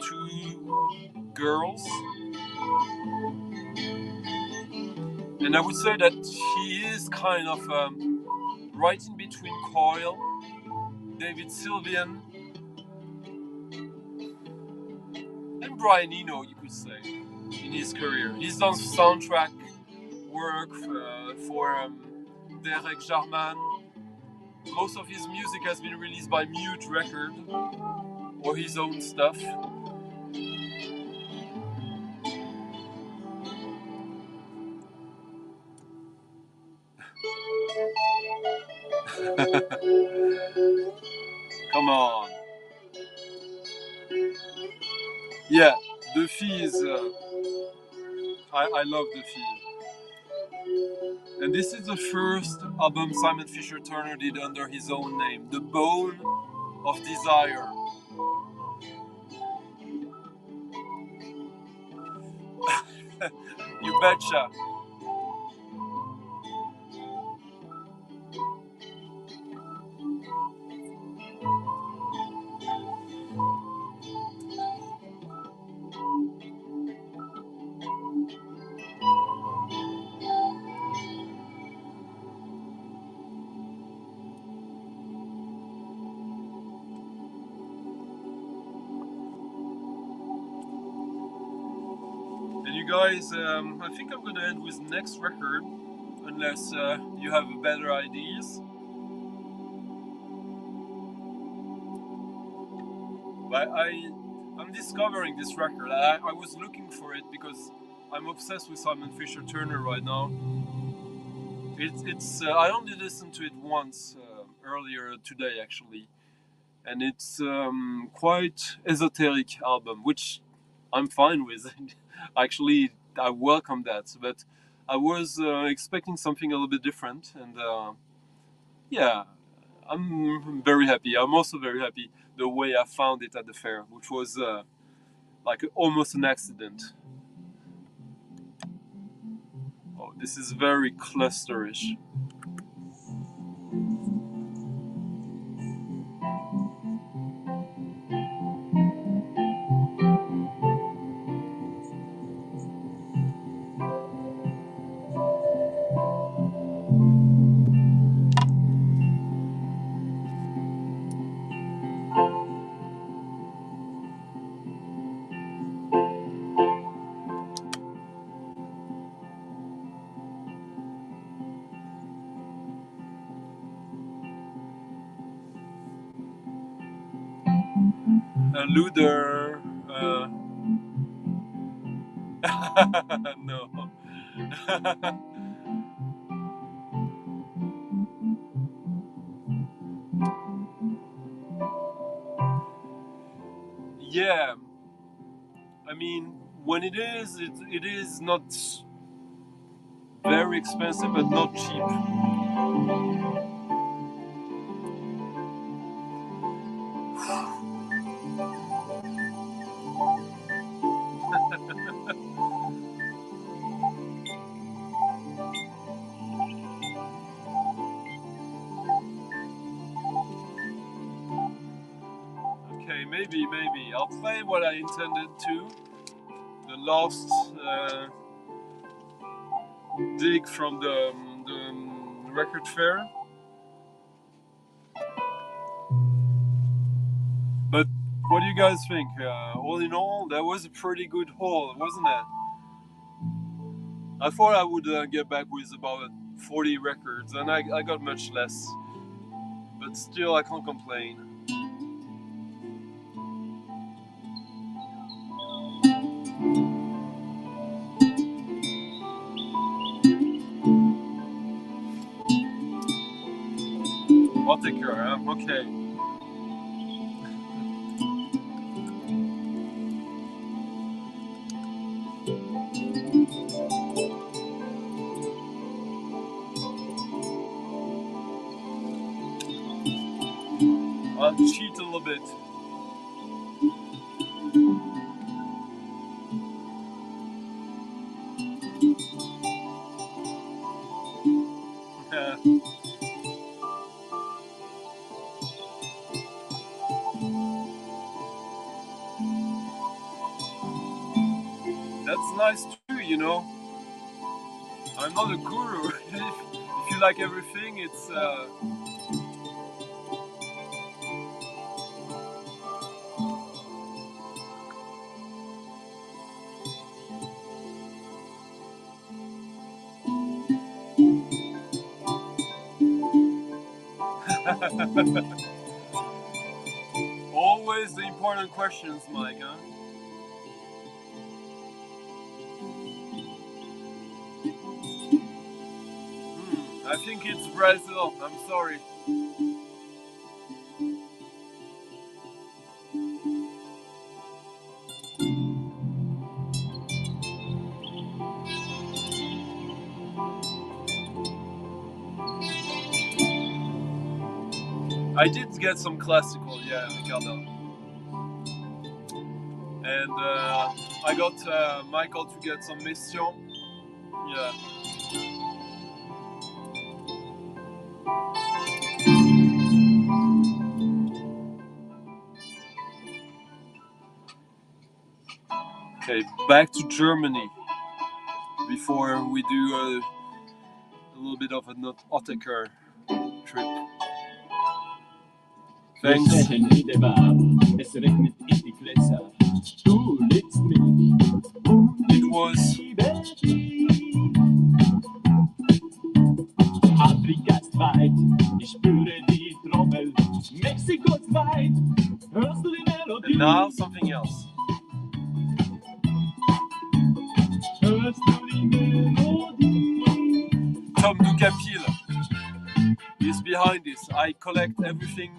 2 girls. And I would say that he is kind of right in between Coil, David Sylvian, and Brian Eno, you could say, in his career. He's done soundtrack work for Derek Jarman. Most of his music has been released by Mute Record or his own stuff. Come on. Yeah, Deux Filles. I love Deux Filles. And this is the first album Simon Fisher Turner did under his own name, The Bone of Desire. You betcha. And you guys, I think I'm gonna end with the next record, unless you have better ideas. But I'm discovering this record. I was looking for it because I'm obsessed with Simon Fisher Turner right now. It's I only listened to it once earlier today actually, and it's quite esoteric album, which I'm fine with it. Actually, I welcome that, but I was expecting something a little bit different, and yeah, I'm very happy. I'm also very happy the way I found it at the fair, which was like almost an accident. Oh, this is very clusterish. Luder. No. Yeah, I mean, when it is not very expensive, but not cheap. Okay, maybe I'll play what I intended to. The last dig from the record fair. But what do you guys think? All in all, that was a pretty good haul, wasn't it? I thought I would get back with about 40 records, and I got much less. But still, I can't complain. Ottaker, huh? Okay. I'll cheat a little bit. That's nice too, you know. I'm not a guru. If you like everything, it's always the important questions, Mike, huh? I think it's Brazil. I'm sorry. I did get some classical, yeah, Ricardo. And I got Michael to get some Mission. Yeah. Okay, back to Germany before we do a little bit of an Ottaker trip. Thanks. It was Afrika ist weit, ich spüre die Trommel. Mexiko ist weit, hörst du die Melodie? And now something else. Hörst du die Melodie? Tom Ducapil is behind this. I collect everything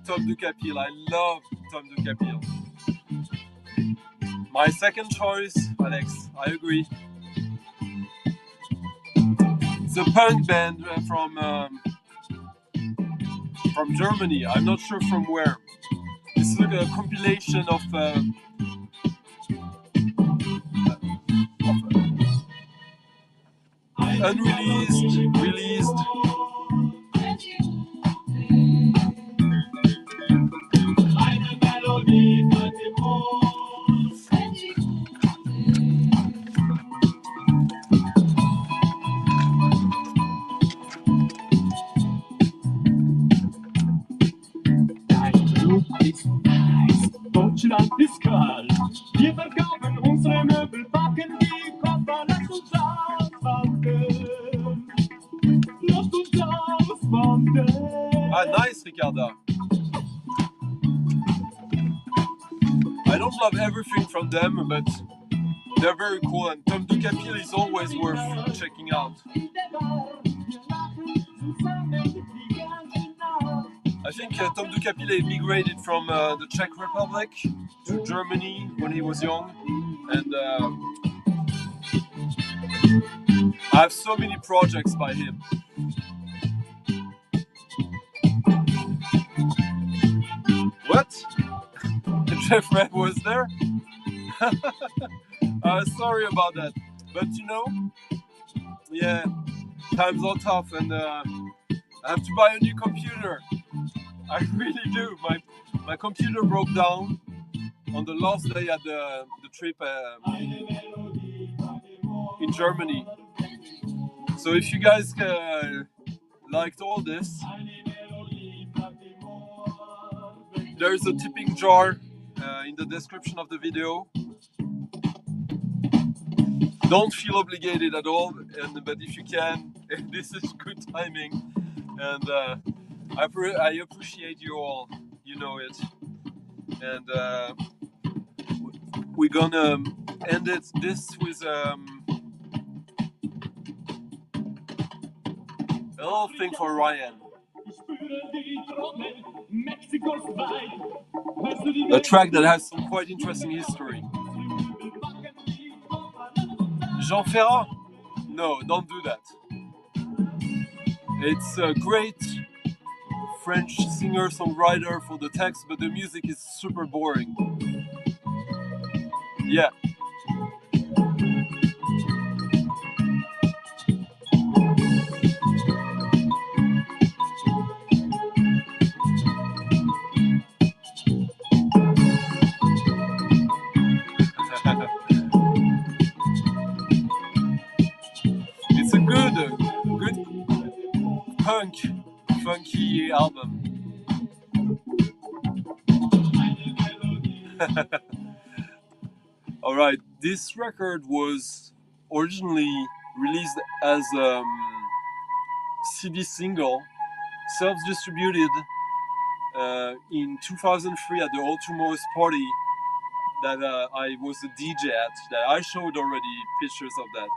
Tom Ducapil. I love Tom Ducapil. My second choice, Alex, I agree. It's a punk band from Germany. I'm not sure from where. This is like a compilation of unreleased, released. Deutschland ist kalt. Wir verkaufen unsere Möbel, packen die Koffer, lass uns auswandern. Lass uns auswandern. Ah, nice, Ricarda. I don't love everything from them, but they're very cool, and Tom Ducapil is always worth checking out. I think Tom Ducapil immigrated from the Czech Republic to Germany when he was young, and I have so many projects by him. What? Jeff Red was there? Sorry about that, but you know, yeah, times are tough, and I have to buy a new computer. I really do. My computer broke down on the last day at the trip in Germany. So if you guys liked all this, there's a tipping jar in the description of the video. Don't feel obligated at all, but if you can, this is good timing, and I appreciate you all, you know it, and we're gonna end this with a little thing for Ryan. A track that has some quite interesting history. Jean Ferrat? No, don't do that. It's a great French singer-songwriter for the text, but the music is super boring. Yeah. It's a good punk, funky album. Alright, this record was originally released as CD single, self-distributed in 2003 at the Ultimos party that I was a DJ at, that I showed already pictures of that.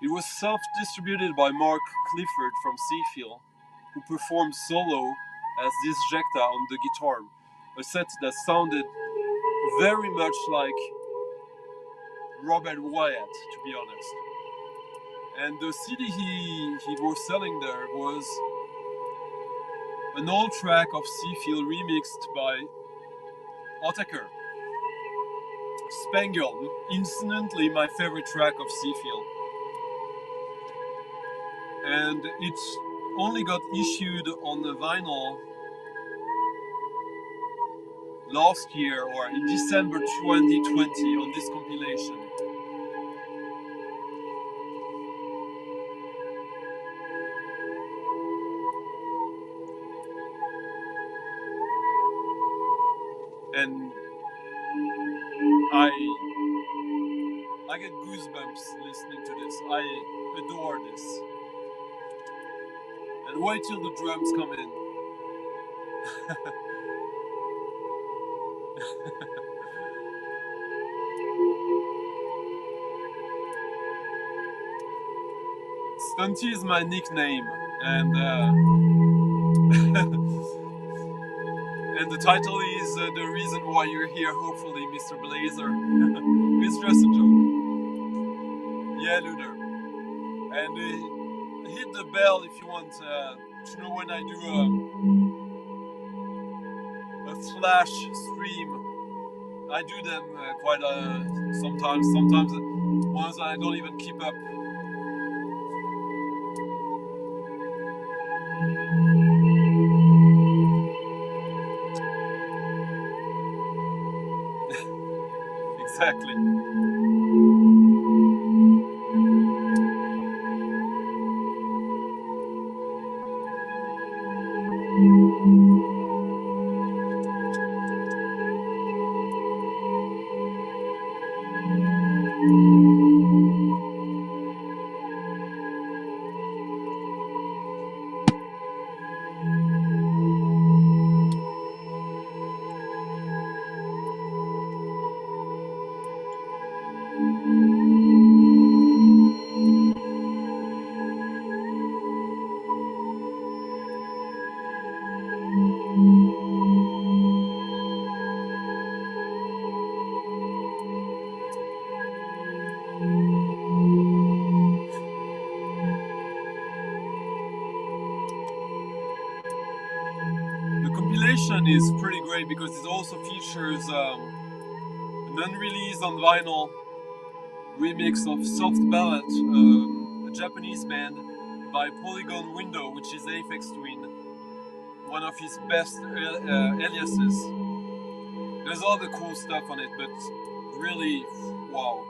It was self-distributed by Mark Clifford from Seafield, who performed solo as disjecta on the guitar, a set that sounded very much like Robert Wyatt, to be honest. And the CD he was selling there was an old track of Seafield remixed by Otaker. Spangle, instantly my favorite track of Seafield. And it's only got issued on the vinyl last year, or in December 2020, on this compilation. And I get goosebumps listening to this. I adore this. And wait till the drums come in. Stunty is my nickname, and And the title is the reason why you're here, hopefully, Mr. Blazer. It's just a joke. Yeah, Luder. And hit the bell if you want to know when I do a flash stream. I do them quite sometimes. Sometimes ones I don't even keep up. Exactly. The compilation is pretty great because it also features an unreleased on vinyl remix of Soft Ballad, a Japanese band by Polygon Window, which is Aphex Twin, one of his best aliases. There's all the cool stuff on it, but really, wow.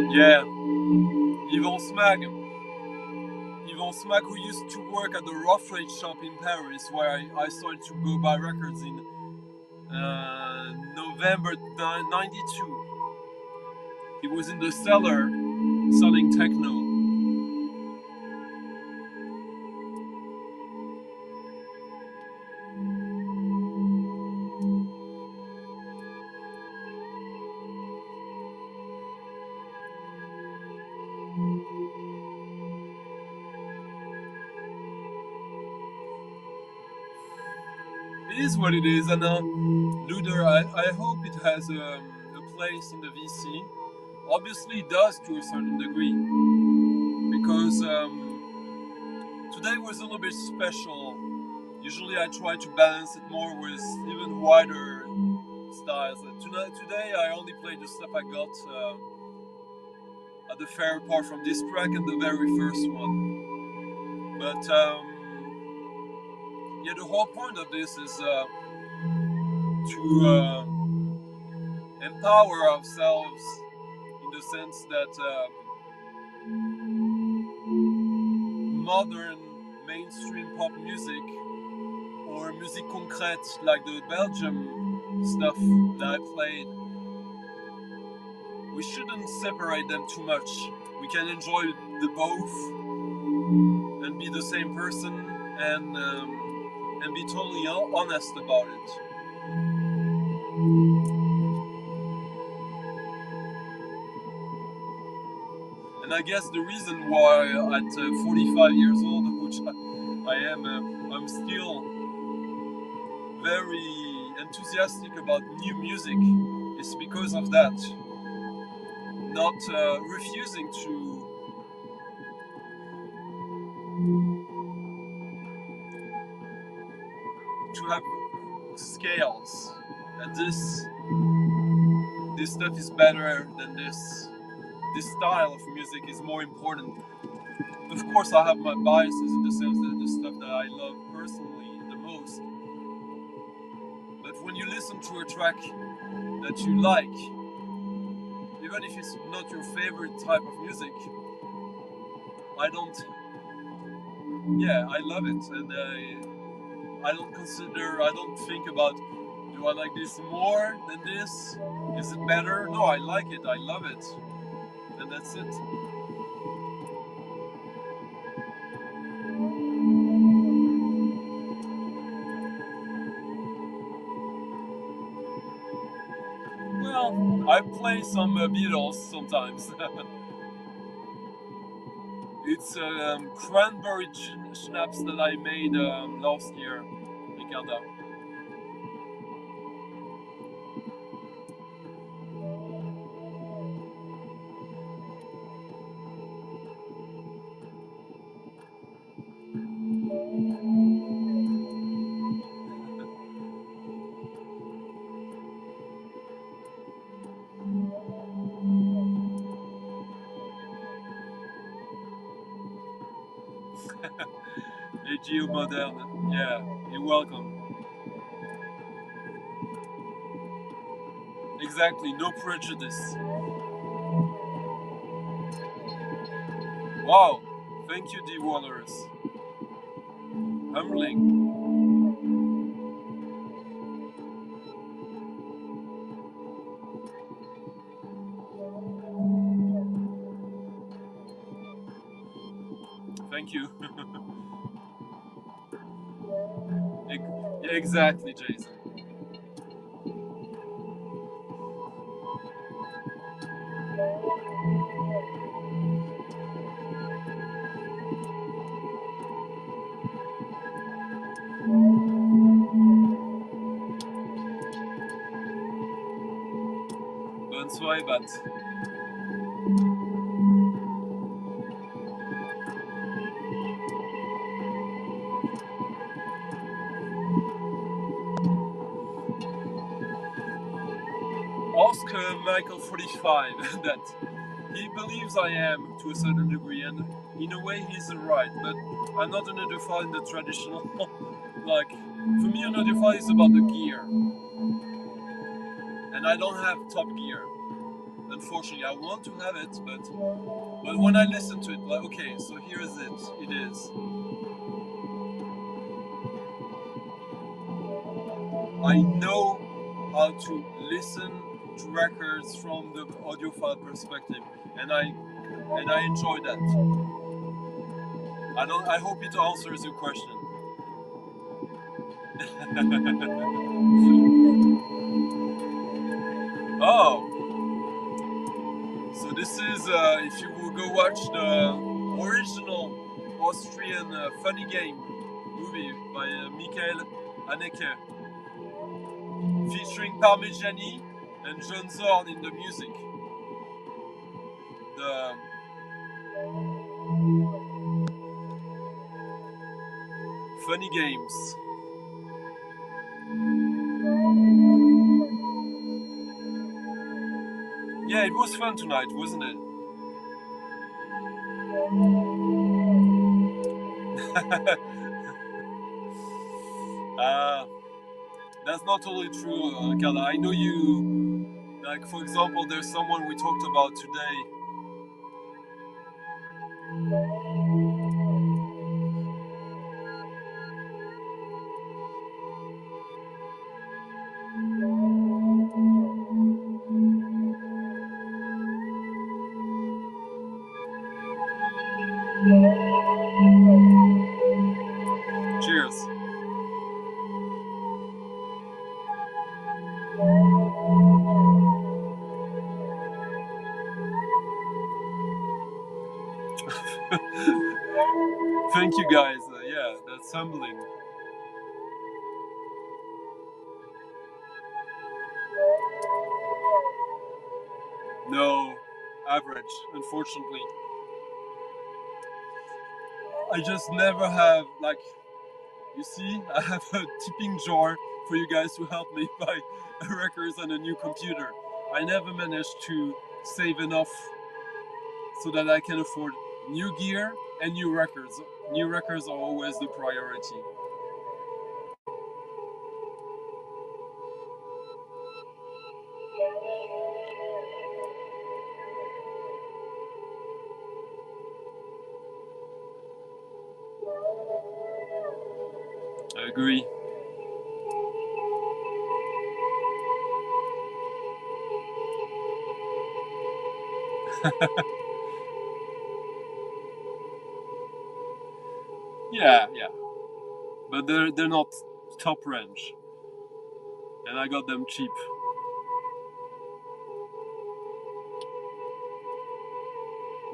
Yeah, Yvon Smack, who used to work at the Rough Trade shop in Paris, where I started to go buy records in November 92. He was in the cellar selling techno. It is what it is, and Luder, I hope it has a place in the VC. Obviously, it does to a certain degree, because today was a little bit special. Usually, I try to balance it more with even wider styles. Today, I only played the stuff I got at the fair, apart from this track and the very first one. But yeah, the whole point of this is to empower ourselves in the sense that modern mainstream pop music or Musique Concrète, like the Belgian stuff that I played, we shouldn't separate them too much. We can enjoy the both and be the same person and be totally honest about it. And I guess the reason why at 45 years old, which I am, I'm still very enthusiastic about new music is because of that. Not refusing to have scales, and this stuff is better than this. This style of music is more important. Of course, I have my biases in the sense that the stuff that I love personally the most. But when you listen to a track that you like, even if it's not your favorite type of music, I love it, and I don't think about, do I like this more than this? Is it better? No, I like it, I love it. And that's it. Well, I play some Beatles sometimes. It's cranberry schnapps that I made last year, Ricarda. Hey, Geo Modern. Yeah, you're welcome. Exactly, no prejudice. Wow, thank you, D Waters. Humbling. Thank you. Exactly, Jason. Bonne soirée, Bat. Ask Michael 45 that he believes I am to a certain degree, and in a way he's right, but I'm not an audiophile in the traditional like, for me an audiophile is about the gear, and I don't have top gear, unfortunately. I want to have it, but when I listen to it, like, okay, so here is it is. I know how to listen to records from the audiophile perspective, and I enjoy that. I hope it answers your question. Oh, so this is if you will go watch the original Austrian funny game movie by Michael Haneke, featuring Parmigiani and John Zorn in the music. The funny games. Yeah, it was fun tonight, wasn't it? That's not totally true, Carla. I know you, like, for example, there's someone we talked about today. Cheers. Thank you, guys. Yeah, that's humbling. No, average, unfortunately. I just never have, like, you see, I have a tipping jar for you guys to help me buy records and a new computer. I never managed to save enough so that I can afford new gear and new records. New records are always the priority. agree. Yeah, yeah. But they're not top range. And I got them cheap.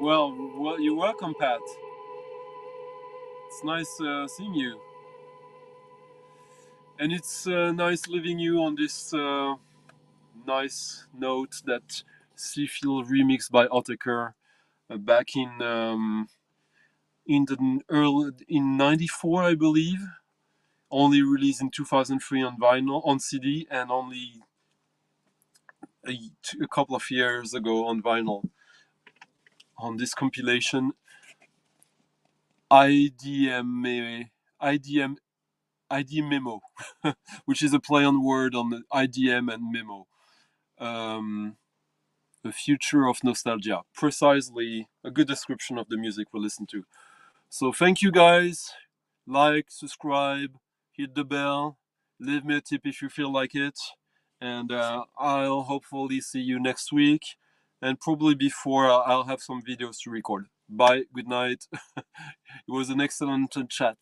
Well, you're welcome, Pat. It's nice seeing you. And it's nice leaving you on this nice note that Seafield remix by Ottaker back in the in '94, I believe. Only released in 2003 on vinyl, on CD, and only a couple of years ago on vinyl. On this compilation, IDM Memo, which is a play on word on the IDM and memo. The future of nostalgia. Precisely a good description of the music we listen to. So thank you guys. Like, subscribe, hit the bell, leave me a tip if you feel like it. And I'll hopefully see you next week. And probably before I'll have some videos to record. Bye, good night. It was an excellent chat.